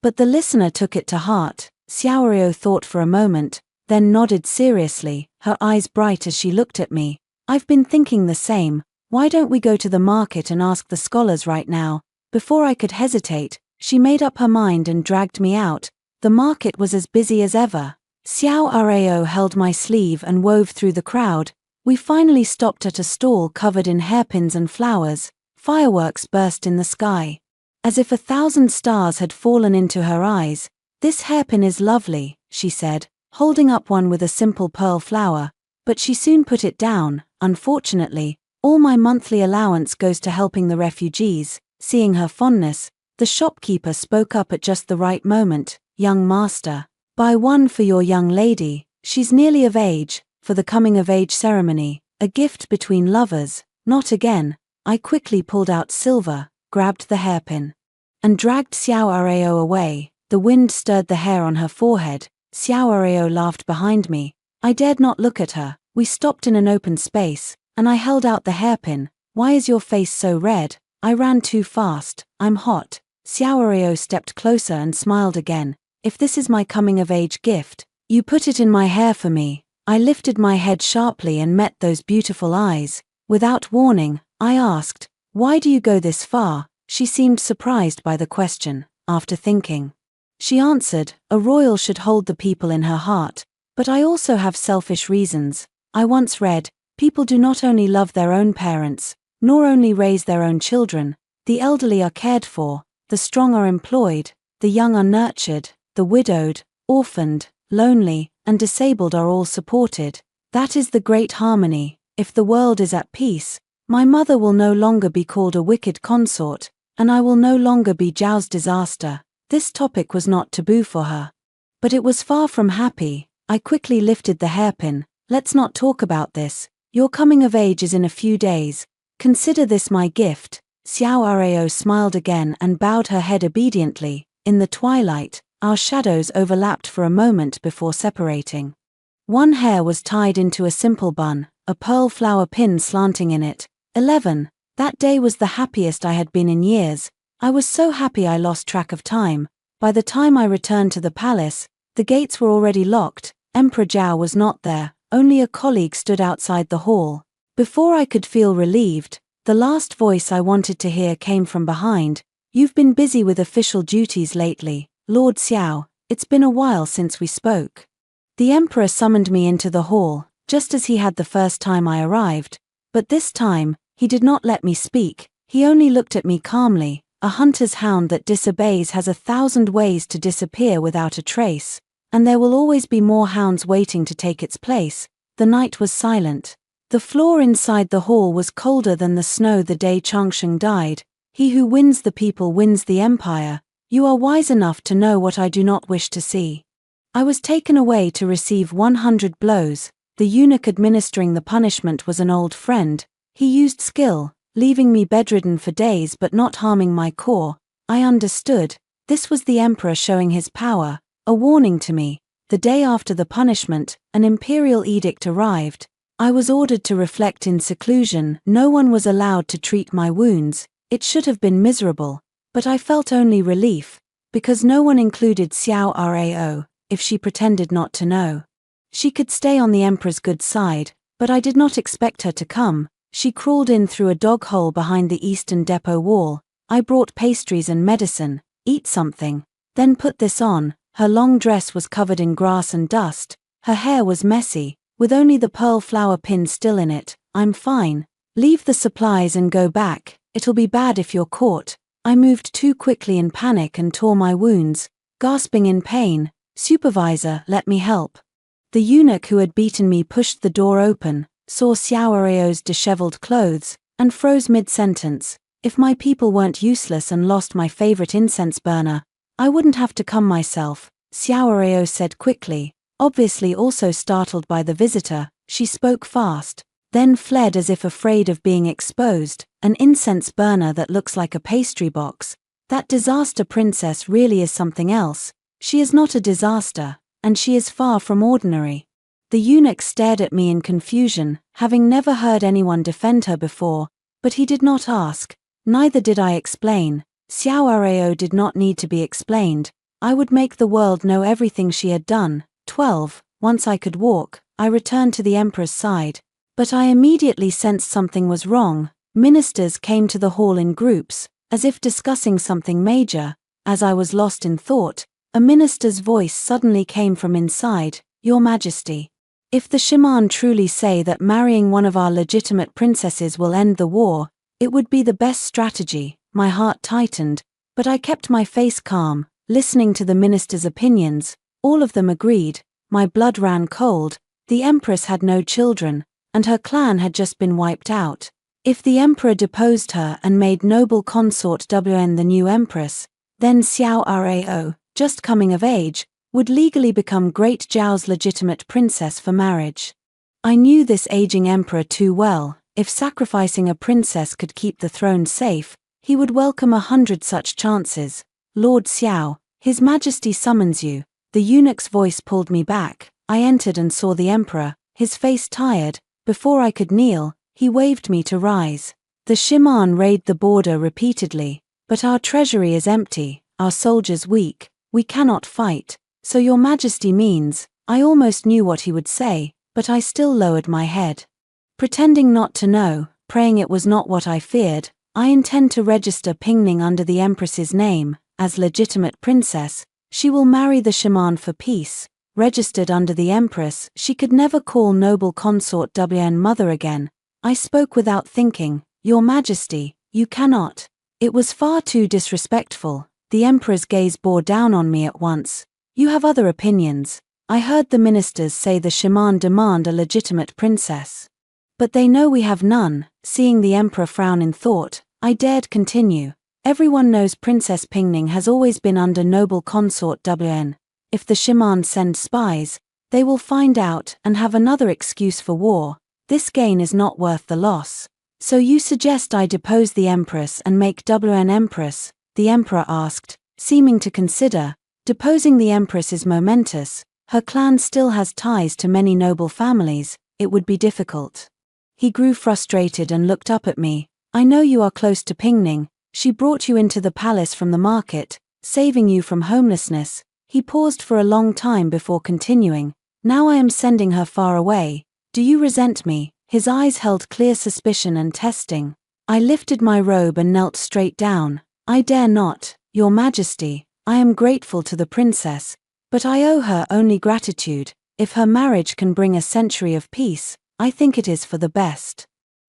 But the listener took it to heart. Xiao Rao thought for a moment, then nodded seriously, her eyes bright as she looked at me. I've been thinking the same. Why don't we go to the market and ask the scholars right now? Before I could hesitate, she made up her mind and dragged me out. The market was as busy as ever. Xiao Rao held my sleeve and wove through the crowd. We finally stopped at a stall covered in hairpins and flowers. Fireworks burst in the sky. As if 1,000 stars had fallen into her eyes. "This hairpin is lovely," she said, holding up one with a simple pearl flower. But she soon put it down. "Unfortunately, all my monthly allowance goes to helping the refugees." Seeing her fondness, the shopkeeper spoke up at just the right moment. "Young master, buy one for your young lady. She's nearly of age, for the coming-of-age ceremony. A gift between lovers, not again." I quickly pulled out silver, grabbed the hairpin, and dragged Xiao Rao away. The wind stirred the hair on her forehead. Xiao Rao laughed behind me. I dared not look at her. We stopped in an open space, and I held out the hairpin. "Why is your face so red?" "I ran too fast. I'm hot." Xiao Rao stepped closer and smiled again. "If this is my coming-of-age gift, you put it in my hair for me." I lifted my head sharply and met those beautiful eyes. Without warning, I asked, "Why do you go this far?" She seemed surprised by the question. After thinking, she answered, "A royal should hold the people in her heart, but I also have selfish reasons. I once read, people do not only love their own parents, nor only raise their own children. The elderly are cared for, the strong are employed, the young are nurtured, the widowed, orphaned, lonely, and disabled are all supported. That is the great harmony. If the world is at peace, my mother will no longer be called a wicked consort, and I will no longer be Zhao's disaster." This topic was not taboo for her. But it was far from happy. I quickly lifted the hairpin. "Let's not talk about this. Your coming of age is in a few days. Consider this my gift." Xiao Rao smiled again and bowed her head obediently. In the twilight, our shadows overlapped for a moment before separating. One hair was tied into a simple bun, a pearl flower pin slanting in it. 11. That day was the happiest I had been in years. I was so happy I lost track of time. By the time I returned to the palace, the gates were already locked. Emperor Zhao was not there, only a colleague stood outside the hall. Before I could feel relieved, the last voice I wanted to hear came from behind. "You've been busy with official duties lately, Lord Xiao. It's been a while since we spoke." The emperor summoned me into the hall, just as he had the first time I arrived. But this time, he did not let me speak. He only looked at me calmly. "A hunter's hound that disobeys has 1,000 ways to disappear without a trace, and there will always be more hounds waiting to take its place." The night was silent. The floor inside the hall was colder than the snow the day Changsheng died. "He who wins the people wins the empire. You are wise enough to know what I do not wish to see." I was taken away to receive 100 blows. The eunuch administering the punishment was an old friend. He used skill, leaving me bedridden for days but not harming my core. I understood. This was the emperor showing his power, a warning to me. The day after the punishment, an imperial edict arrived. I was ordered to reflect in seclusion. No one was allowed to treat my wounds. It should have been miserable, but I felt only relief, because no one included Xiao Rao. If she pretended not to know, she could stay on the emperor's good side, but I did not expect her to come. She crawled in through a dog hole behind the eastern depot wall. I brought pastries and medicine. "Eat something, then put this on." Her long dress was covered in grass and dust. Her hair was messy, with only the pearl flower pin still in it. "I'm fine. Leave the supplies and go back. It'll be bad if you're caught." I moved too quickly in panic and tore my wounds, gasping in pain. "Supervisor, let me help." The eunuch who had beaten me pushed the door open, saw Xiao Rao's disheveled clothes, and froze mid-sentence. "If my people weren't useless and lost my favorite incense burner, I wouldn't have to come myself," Xiao Rao said quickly. Obviously also startled by the visitor, she spoke fast, then fled as if afraid of being exposed. "An incense burner that looks like a pastry box. That disaster princess really is something else. She is not a disaster, and she is far from ordinary." The eunuch stared at me in confusion, having never heard anyone defend her before, but he did not ask. Neither did I explain. Xiao Rao did not need to be explained. I would make the world know everything she had done. 12. once I could walk, I returned to the emperor's side. But I immediately sensed something was wrong. Ministers came to the hall in groups, as if discussing something major. As I was lost in thought, a minister's voice suddenly came from inside. Your Majesty, if the shaman truly say that marrying one of our legitimate princesses will end the war, it would be the best strategy. My heart tightened, but I kept my face calm, listening to the minister's opinions. All of them agreed. My blood ran cold. The empress had no children, and her clan had just been wiped out. If the emperor deposed her and made noble consort Wn the new empress, then Xiao Rao, just coming of age, would legally become Great Zhao's legitimate princess for marriage. I knew this aging emperor too well. If sacrificing a princess could keep the throne safe, he would welcome 100 such chances. Lord Xiao, His Majesty summons you. The eunuch's voice pulled me back. I entered and saw the emperor, his face tired. Before I could kneel, he waved me to rise. The shaman raided the border repeatedly. But our treasury is empty, our soldiers weak, we cannot fight. So your Majesty means, I almost knew what he would say, but I still lowered my head. Pretending not to know, praying it was not what I feared, I intend to register Pingning under the Empress's name. As legitimate princess, she will marry the shaman for peace. Registered under the Empress, she could never call noble consort Wn mother again. I spoke without thinking. Your Majesty, you cannot. It was far too disrespectful. The Emperor's gaze bore down on me at once. You have other opinions. I heard the ministers say the shaman demand a legitimate princess. But they know we have none. Seeing the Emperor frown in thought, I dared continue. Everyone knows Princess Pingning has always been under noble consort Wn. If the shaman send spies, they will find out and have another excuse for war. This gain is not worth the loss. So you suggest I depose the Empress and make Wn Empress? The Emperor asked, seeming to consider. Deposing the Empress is momentous. Her clan still has ties to many noble families. It would be difficult. He grew frustrated and looked up at me. I know you are close to Pingning. She brought you into the palace from the market, saving you from homelessness. He paused for a long time before continuing. Now I am sending her far away. Do you resent me? His eyes held clear suspicion and testing. I lifted my robe and knelt straight down. I dare not, Your Majesty. I am grateful to the princess, but I owe her only gratitude. If her marriage can bring a century of peace, I think it is for the best.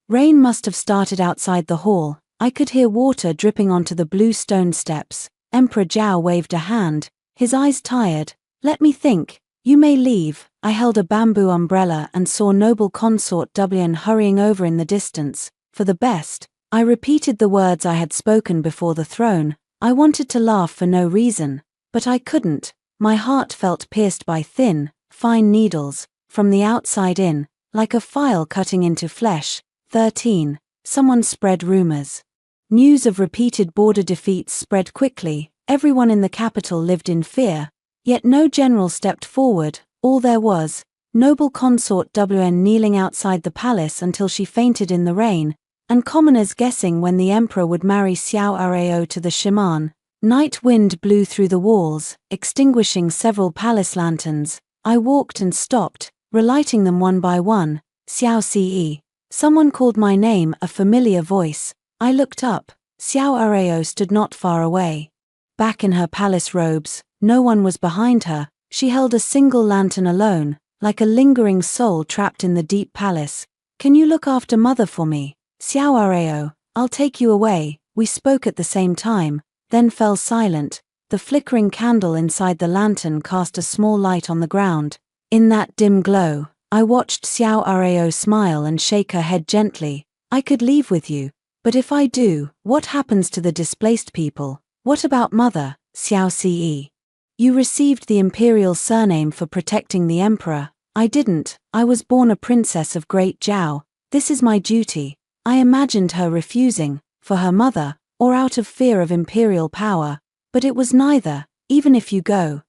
Rain must have started outside the hall. I could hear water dripping onto the blue stone steps. Emperor Zhao waved a hand, his eyes tired. Let me think. You may leave. I held a bamboo umbrella and saw noble consort Wn hurrying over in the distance. For the best. I repeated the words I had spoken before the throne. I wanted to laugh for no reason, but I couldn't. My heart felt pierced by thin, fine needles, from the outside in, like a file cutting into flesh. 13. Someone spread rumors. News of repeated border defeats spread quickly. Everyone in the capital lived in fear. Yet no general stepped forward. All there was, noble consort Wn kneeling outside the palace until she fainted in the rain, and commoners guessing when the emperor would marry Xiao Rao to the shaman. Night wind blew through the walls, extinguishing several palace lanterns. I walked and stopped, relighting them one by one. Xiao Ce. Someone called my name, a familiar voice. I looked up. Xiao Rao stood not far away. Back in her palace robes, no one was behind her. She held a single lantern alone, like a lingering soul trapped in the deep palace. Can you look after mother for me? Xiao Rao, I'll take you away. We spoke at the same time, then fell silent. The flickering candle inside the lantern cast a small light on the ground. In that dim glow, I watched Xiao Rao smile and shake her head gently. I could leave with you, but if I do, what happens to the displaced people? What about mother? Xiao Ce. You received the imperial surname for protecting the emperor. I didn't. I was born a princess of Great Zhao. This is my duty. I imagined her refusing, for her mother, or out of fear of imperial power. But it was neither. Even if you go,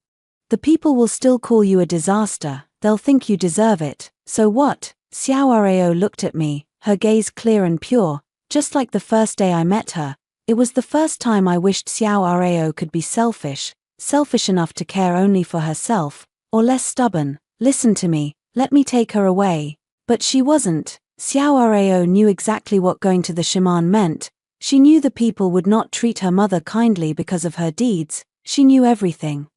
the people will still call you a disaster. They'll think you deserve it. So what? Xiao Rao looked at me, her gaze clear and pure, just like the first day I met her. It was the first time I wished Xiao Rao could be selfish enough to care only for herself, or less stubborn. listen to me, let me take her away. But she wasn't. Xiao Rao knew exactly what going to the shaman meant. She knew the people would not treat her mother kindly because of her deeds. She knew everything.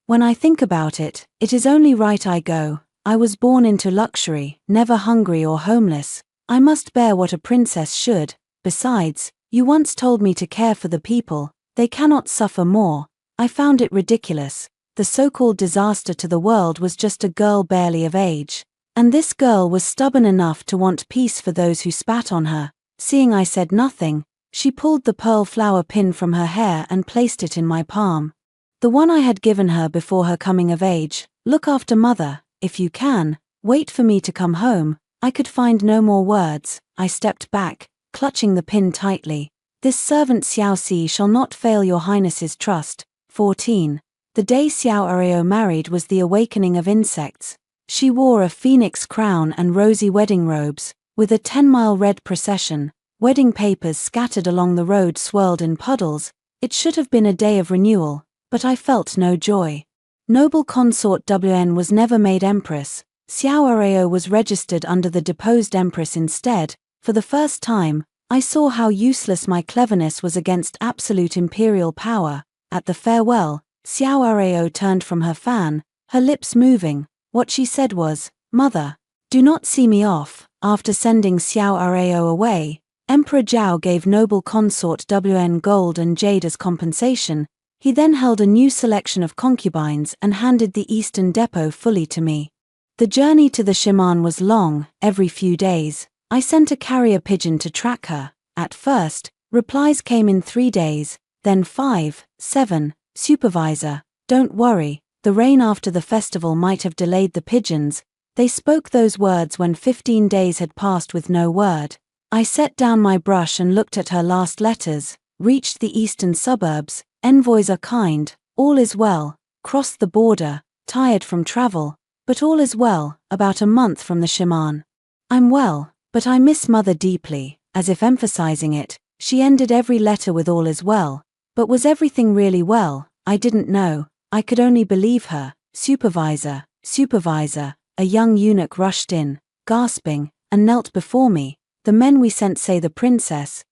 When I think about it, it is only right I go. I was born into luxury, never hungry or homeless. I must bear what a princess should. Besides, you once told me to care for the people. They cannot suffer more. I found it ridiculous. The so-called disaster to the world was just a girl barely of age. And this girl was stubborn enough to want peace for those who spat on her. Seeing I said nothing, she pulled the pearl flower pin from her hair and placed it in my palm. The one I had given her before her coming of age. Look after mother, if you can. Wait for me to come home. I could find no more words. I stepped back, clutching the pin tightly. This servant Xiao Si shall not fail your highness's trust. 14. The day Xiao Rao married was the awakening of insects. She wore a phoenix crown and rosy wedding robes, with a 10-mile red procession. Wedding papers scattered along the road swirled in puddles. It should have been a day of renewal, but I felt no joy. Noble consort WN was never made empress. Xiao Rao was registered under the deposed empress instead. For the first time, I saw how useless my cleverness was against absolute imperial power. At the farewell, Xiao Rao turned from her fan, her lips moving. What she said was, "Mother, do not see me off." After sending Xiao Rao away, Emperor Zhao gave noble consort WN gold and jade as compensation. He then held a new selection of concubines and handed the eastern depot fully to me. The journey to the shaman was long. Every few days, I sent a carrier pigeon to track her. At first, replies came in 3 days, then 5, 7. Supervisor, don't worry, the rain after the festival might have delayed the pigeons. They spoke those words when 15 days had passed with no word. I set down my brush and looked at her last letters. Reached the eastern suburbs. Envoys are kind. All is well. Crossed the border. Tired from travel. But all is well. About a month from the shaman. I'm well, but I miss mother deeply. As if emphasizing it, she ended every letter with all is well. But was everything really well? I didn't know. I could only believe her. Supervisor, supervisor. A young eunuch rushed in, gasping, and knelt before me. The men we sent say the princess.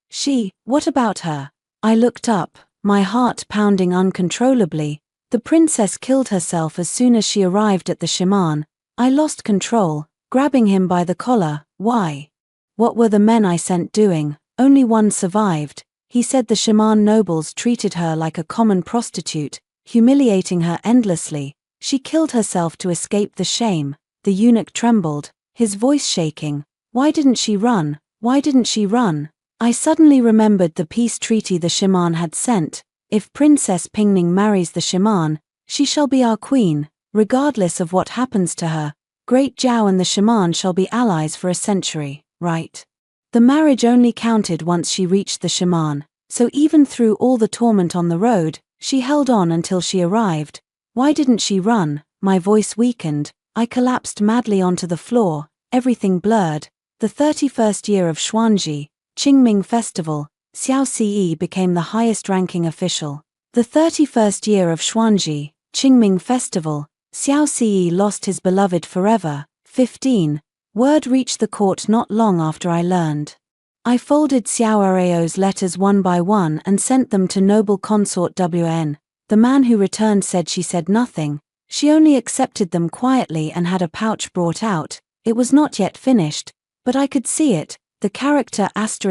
What about her? I looked up, my heart pounding uncontrollably. The princess killed herself as soon as she arrived at the shaman. I lost control, grabbing him by the collar. Why? What were the men I sent doing? Only one survived. He said the shaman nobles treated her like a common prostitute, humiliating her endlessly. She killed herself to escape the shame. The eunuch trembled, his voice shaking. Why didn't she run? Why didn't she run? I suddenly remembered the peace treaty the shaman had sent. If Princess Pingning marries the shaman, she shall be our queen, regardless of what happens to her. Great Zhao and the shaman shall be allies for a century, right? The marriage only counted once she reached the shaman, so even through all the torment on the road, she held on until she arrived. Why didn't she run? My voice weakened. I collapsed madly onto the floor, everything blurred. The 31st year of Xuanji, Qingming Festival, Xiao Ce became the highest-ranking official. The 31st year of Xuanji, Qingming Festival, Xiao Ce lost his beloved forever. 15. Word reached the court not long after I learned. I folded Xiao Rao's letters one by one and sent them to noble consort WN. The man who returned said she said nothing. She only accepted them quietly and had a pouch brought out. It was not yet finished, but I could see it, the character **CE***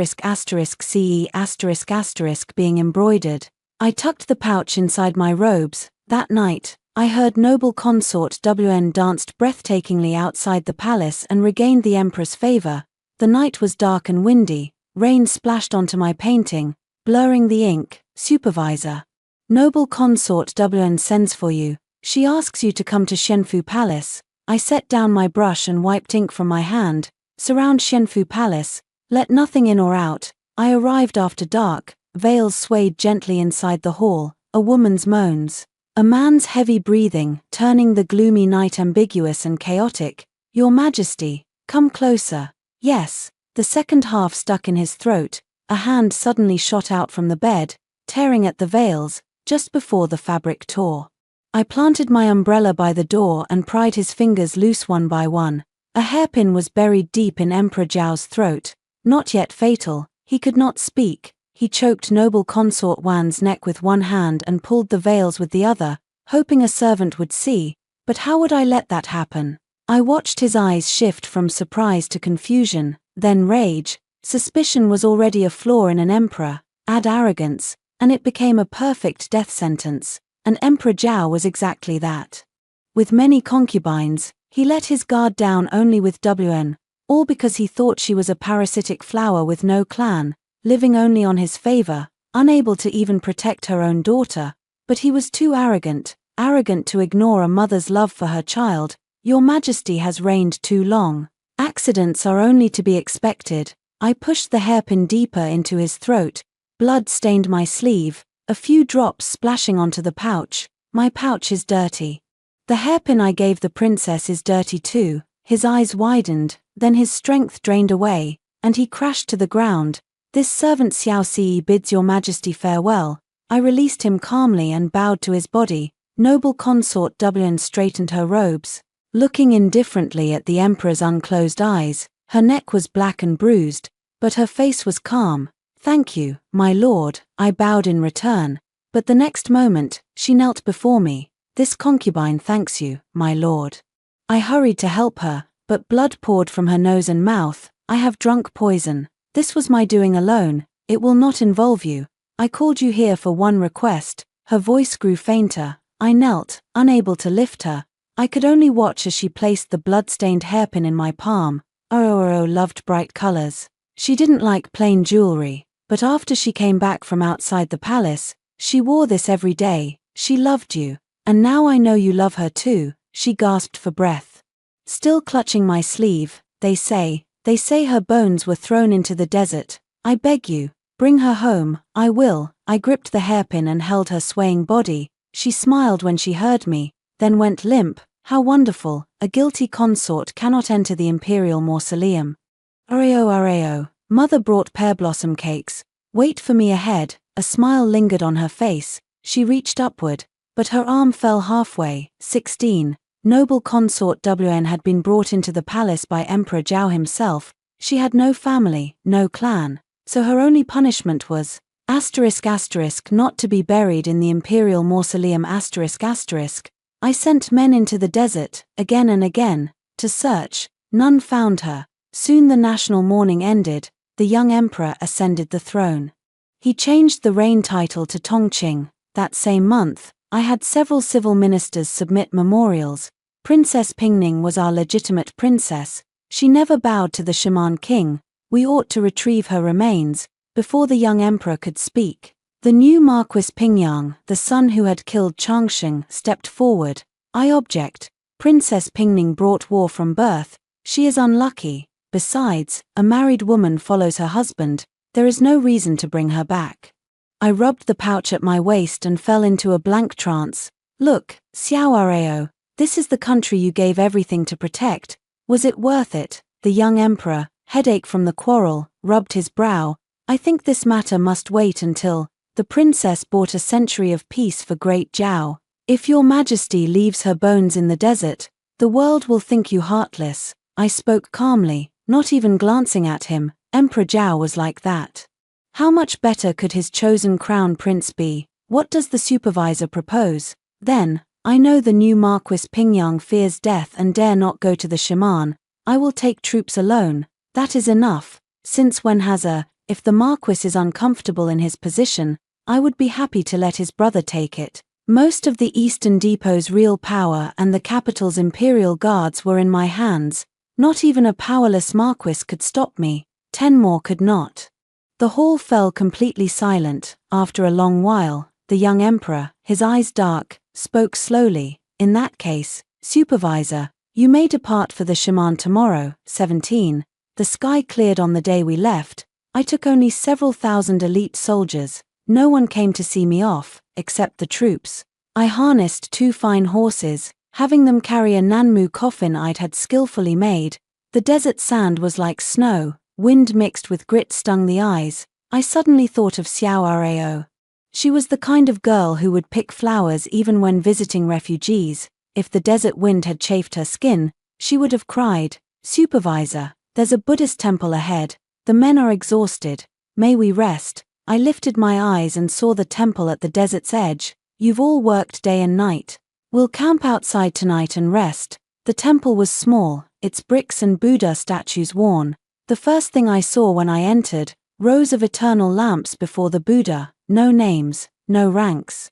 being embroidered. I tucked the pouch inside my robes. That night, I heard noble consort WN danced breathtakingly outside the palace and regained the emperor's favor. The night was dark and windy. Rain splashed onto my painting, blurring the ink. Supervisor. Noble consort WN sends for you. She asks you to come to Xianfu Palace. I set down my brush and wiped ink from my hand. Surround Xianfu Palace. Let nothing in or out. I arrived after dark. Veils swayed gently inside the hall. A woman's moans. A man's heavy breathing, turning the gloomy night ambiguous and chaotic. Your Majesty, come closer. Yes. The second half stuck in his throat. A hand suddenly shot out from the bed, tearing at the veils, just before the fabric tore. I planted my umbrella by the door and pried his fingers loose one by one. A hairpin was buried deep in Emperor Zhao's throat, not yet fatal. He could not speak. He choked noble consort Wan's neck with one hand and pulled the veils with the other, hoping a servant would see. But how would I let that happen? I watched his eyes shift from surprise to confusion, then rage. Suspicion was already a flaw in an emperor, add arrogance, and it became a perfect death sentence, and Emperor Zhao was exactly that. With many concubines, he let his guard down only with Wn, all because he thought she was a parasitic flower with no clan, living only on his favor, unable to even protect her own daughter. But he was too arrogant to ignore a mother's love for her child. Your Majesty has reigned too long. Accidents are only to be expected. I pushed the hairpin deeper into his throat. Blood stained my sleeve, a few drops splashing onto the pouch. My pouch is dirty. The hairpin I gave the princess is dirty too. His eyes widened, then his strength drained away, and he crashed to the ground. This servant Xiao Si bids your Majesty farewell. I released him calmly and bowed to his body. Noble consort Wn straightened her robes, looking indifferently at the emperor's unclosed eyes. Her neck was black and bruised, but her face was calm. Thank you, my lord, I bowed in return. But the next moment, she knelt before me. This concubine thanks you, my lord. I hurried to help her, but blood poured from her nose and mouth. I have drunk poison. This was my doing alone. It will not involve you. I called you here for one request. Her voice grew fainter. I knelt, unable to lift her. I could only watch as she placed the blood-stained hairpin in my palm. Oh, loved bright colors. She didn't like plain jewelry, but after she came back from outside the palace, she wore this every day. She loved you, and now I know you love her too. She gasped for breath. Still clutching my sleeve, they say her bones were thrown into the desert. I beg you, bring her home. I will. I gripped the hairpin and held her swaying body. She smiled when she heard me, then went limp. How wonderful, a guilty consort cannot enter the imperial mausoleum. Areo. Mother brought pear blossom cakes. Wait for me ahead. A smile lingered on her face. She reached upward, but her arm fell halfway. 16. Noble consort Wn had been brought into the palace by Emperor Zhao himself. She had no family, no clan, so her only punishment was not to be buried in the imperial mausoleum. I sent men into the desert, again and again, to search. None found her. Soon the national mourning ended. The young emperor ascended the throne. He changed the reign title to Tongqing. That same month, I had several civil ministers submit memorials. Princess Pingning was our legitimate princess. She never bowed to the shaman king. We ought to retrieve her remains. Before the young emperor could speak, the new Marquis Pingyang, the son who had killed Changsheng, stepped forward. I object. Princess Pingning brought war from birth. She is unlucky. Besides, a married woman follows her husband. There is no reason to bring her back. I rubbed the pouch at my waist and fell into a blank trance. Look, Xiao Areo, this is the country you gave everything to protect. Was it worth it? The young emperor, headache from the quarrel, rubbed his brow. I think this matter must wait until the princess bought a century of peace for great Zhao. If your Majesty leaves her bones in the desert, the world will think you heartless. I spoke calmly, not even glancing at him. Emperor Zhao was like that. How much better could his chosen crown prince be? What does the supervisor propose? Then, I know the new Marquis Pingyang fears death and dare not go to the shaman. I will take troops alone. That is enough. Since when has if the Marquis is uncomfortable in his position, I would be happy to let his brother take it. Most of the Eastern Depot's real power and the capital's imperial guards were in my hands. Not even a powerless Marquis could stop me. 10 more could not. The hall fell completely silent. After a long while, the young emperor, his eyes dark, spoke slowly. In that case, supervisor, you may depart for the shaman tomorrow. 17. The sky cleared on the day we left. I took only several thousand elite soldiers. No one came to see me off, except the troops. I harnessed 2 fine horses, having them carry a Nanmu coffin I'd had skillfully made. The desert sand was like snow. Wind mixed with grit stung the eyes. I suddenly thought of Xiao Areo. She was the kind of girl who would pick flowers even when visiting refugees. If the desert wind had chafed her skin, she would have cried, "Supervisor, there's a Buddhist temple ahead. The men are exhausted. May we rest?" I lifted my eyes and saw the temple at the desert's edge. "You've all worked day and night. We'll camp outside tonight and rest." The temple was small, its bricks and Buddha statues worn. The first thing I saw when I entered, rows of eternal lamps before the Buddha, no names, no ranks.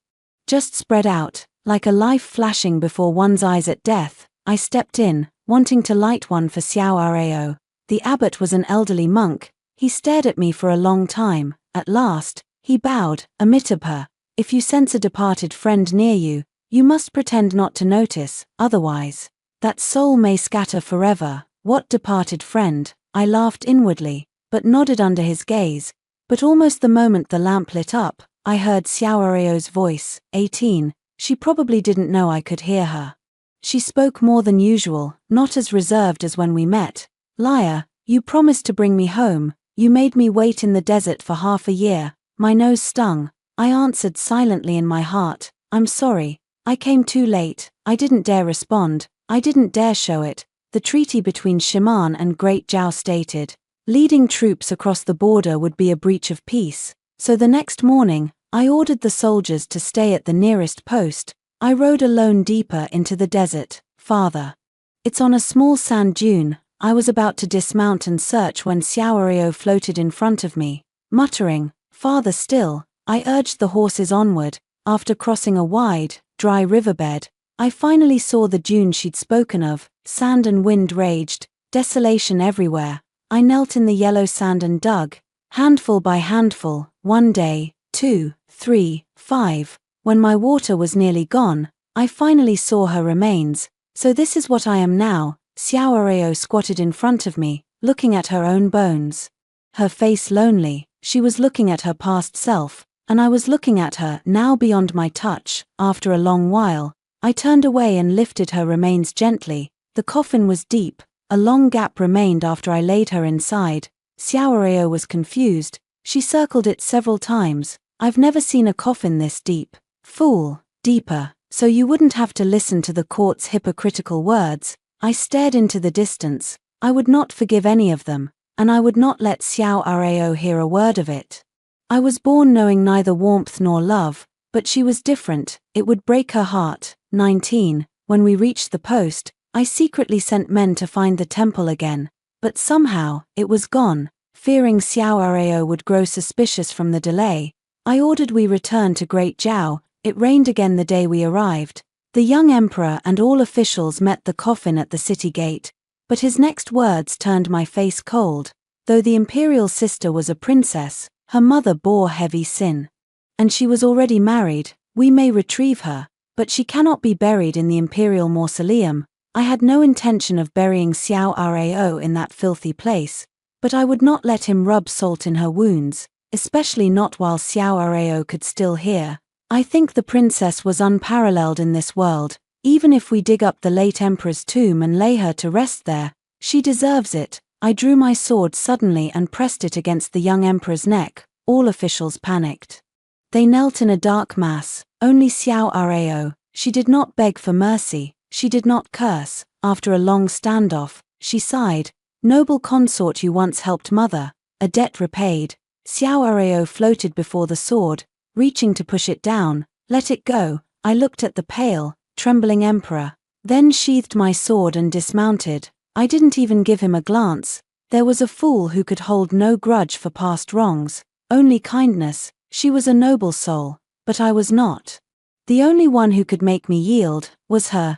Just spread out, like a life flashing before one's eyes at death. I stepped in, wanting to light one for Xiao Rao. The abbot was an elderly monk. He stared at me for a long time. At last, he bowed, "Amitabha, if you sense a departed friend near you, you must pretend not to notice, otherwise, that soul may scatter forever." What departed friend? I laughed inwardly, but nodded under his gaze. But almost the moment the lamp lit up, I heard Xiao Rao's voice, 18. She probably didn't know I could hear her. She spoke more than usual, not as reserved as when we met. "Liar, you promised to bring me home. You made me wait in the desert for half a year." My nose stung. I answered silently in my heart, "I'm sorry. I came too late." I didn't dare respond. I didn't dare show it. The treaty between Shiman and Great Zhao stated, leading troops across the border would be a breach of peace. So the next morning, I ordered the soldiers to stay at the nearest post. I rode alone deeper into the desert, farther. It's on a small sand dune. I was about to dismount and search when Xiao Rao floated in front of me. Muttering, "Farther still," I urged the horses onward. After crossing a wide, dry riverbed, I finally saw the dune she'd spoken of. Sand and wind raged, desolation everywhere. I knelt in the yellow sand and dug, handful by handful, 1 day, 2, 3, 5. When my water was nearly gone, I finally saw her remains. So this is what I am now. Xiao Rao squatted in front of me, looking at her own bones. Her face lonely. She was looking at her past self, and I was looking at her now beyond my touch. After a long while, I turned away and lifted her remains gently. The coffin was deep. A long gap remained after I laid her inside. Xiao Rao was confused. She circled it several times. "I've never seen a coffin this deep." "Fool, deeper, so you wouldn't have to listen to the court's hypocritical words." I stared into the distance. I would not forgive any of them, and I would not let Xiao Rao hear a word of it. I was born knowing neither warmth nor love, but she was different. It would break her heart. 19. When we reached the post, I secretly sent men to find the temple again, but somehow, it was gone. Fearing Xiao Rao would grow suspicious from the delay, I ordered we return to Great Zhao. It rained again the day we arrived. The young emperor and all officials met the coffin at the city gate, but his next words turned my face cold. Though the imperial sister was a princess, her mother bore heavy sin. And she was already married. We may retrieve her, but she cannot be buried in the imperial mausoleum. I had no intention of burying Xiao Rao in that filthy place, but I would not let him rub salt in her wounds, especially not while Xiao Rao could still hear. I think the princess was unparalleled in this world. Even if we dig up the late emperor's tomb and lay her to rest there, she deserves it. I drew my sword suddenly and pressed it against the young emperor's neck. All officials panicked. They knelt in a dark mass. Only Xiao Rao. She did not beg for mercy. She did not curse. After a long standoff, she sighed. "Noble consort, you once helped mother. A debt repaid." Xiao Rao floated before the sword, reaching to push it down. "Let it go." I looked at the pale, trembling emperor, then sheathed my sword and dismounted. I didn't even give him a glance. There was a fool who could hold no grudge for past wrongs, only kindness. She was a noble soul, but I was not. The only one who could make me yield was her.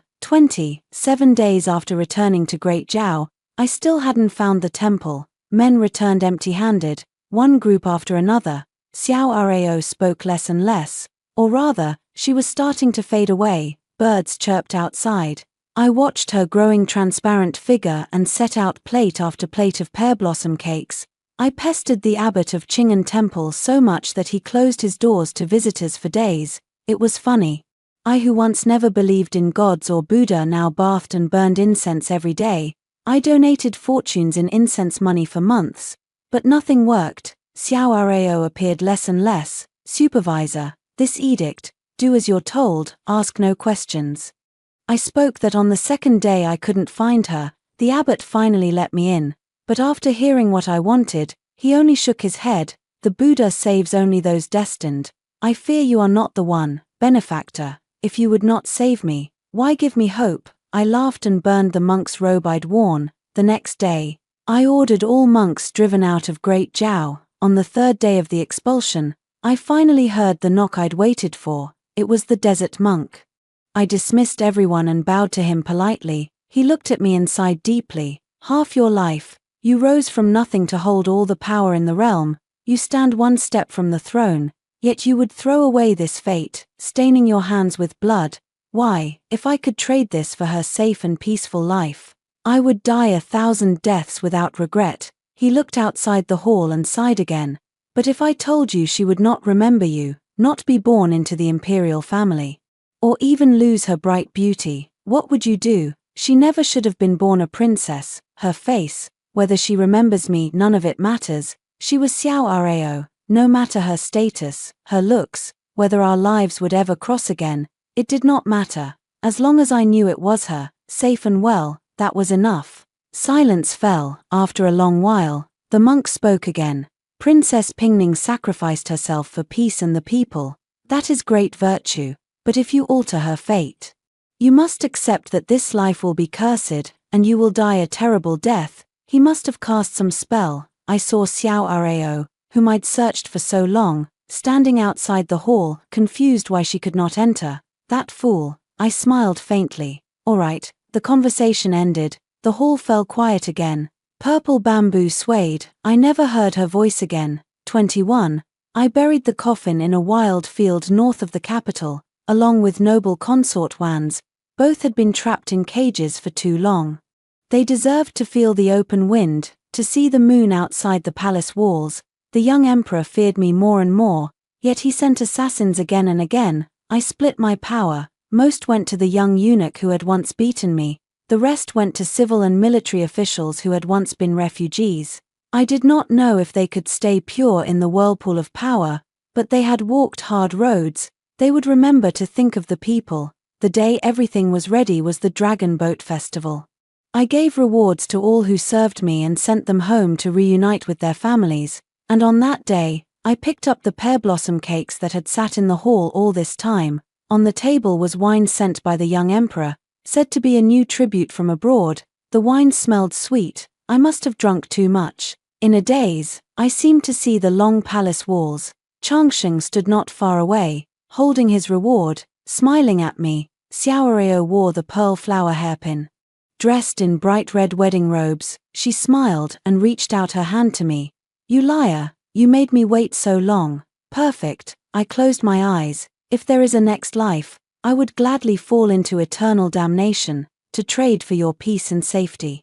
7 days after returning to Great Zhao, I still hadn't found the temple. Men returned empty-handed, one group after another. Xiao Rao spoke less and less, or rather, she was starting to fade away. Birds chirped outside. I watched her growing transparent figure and set out plate after plate of pear blossom cakes. I pestered the abbot of Qing'an Temple so much that he closed his doors to visitors for days. It was funny. I who once never believed in gods or Buddha now bathed and burned incense every day. I donated fortunes in incense money for months, but nothing worked. Xiao Rao appeared less and less. Supervisor, this edict, do as you're told, ask no questions. I spoke that on the second day I couldn't find her. The abbot finally let me in, but after hearing what I wanted, he only shook his head. The Buddha saves only those destined. I fear you are not the one, benefactor. If you would not save me, why give me hope? I laughed and burned the monk's robe I'd worn. The next day, I ordered all monks driven out of Great Jiao. On the third day of the expulsion, I finally heard the knock I'd waited for. It was the desert monk. I dismissed everyone and bowed to him politely. He looked at me and sighed deeply. Half your life, you rose from nothing to hold all the power in the realm. You stand one step from the throne, yet you would throw away this fate, staining your hands with blood. Why, if I could trade this for her safe and peaceful life, I would die 1,000 deaths without regret. He looked outside the hall and sighed again. But if I told you she would not remember you, not be born into the imperial family, or even lose her bright beauty, what would you do? She never should have been born a princess. Her face, whether she remembers me, none of it matters. She was Xiao Rao, no matter her status, her looks, whether our lives would ever cross again, it did not matter. As long as I knew it was her, safe and well, that was enough. Silence fell. After a long while, the monk spoke again. Princess Pingning sacrificed herself for peace and the people. That is great virtue. But if you alter her fate, you must accept that this life will be cursed, and you will die a terrible death. He must have cast some spell. I saw Xiao Rao, whom I'd searched for so long, standing outside the hall, confused why she could not enter. That fool. I smiled faintly. All right. The conversation ended. The hall fell quiet again. Purple bamboo swayed. I never heard her voice again. 21. I buried the coffin in a wild field north of the capital, along with noble consort Wans. Both had been trapped in cages for too long. They deserved to feel the open wind, to see the moon outside the palace walls. The young emperor feared me more and more, yet he sent assassins again and again. I split my power. Most went to the young eunuch who had once beaten me. The rest went to civil and military officials who had once been refugees. I did not know if they could stay pure in the whirlpool of power, but they had walked hard roads. They would remember to think of the people. The day everything was ready was the Dragon Boat Festival. I gave rewards to all who served me and sent them home to reunite with their families, and on that day, I picked up the pear blossom cakes that had sat in the hall all this time. On the table was wine sent by the young emperor, said to be a new tribute from abroad. The wine smelled sweet. I must have drunk too much. In a daze, I seemed to see the long palace walls. Changsheng stood not far away, holding his reward, smiling at me. Xiaoreo wore the pearl flower hairpin. Dressed in bright red wedding robes, she smiled and reached out her hand to me. You liar, you made me wait so long. Perfect. I closed my eyes. If there is a next life, I would gladly fall into eternal damnation, to trade for your peace and safety.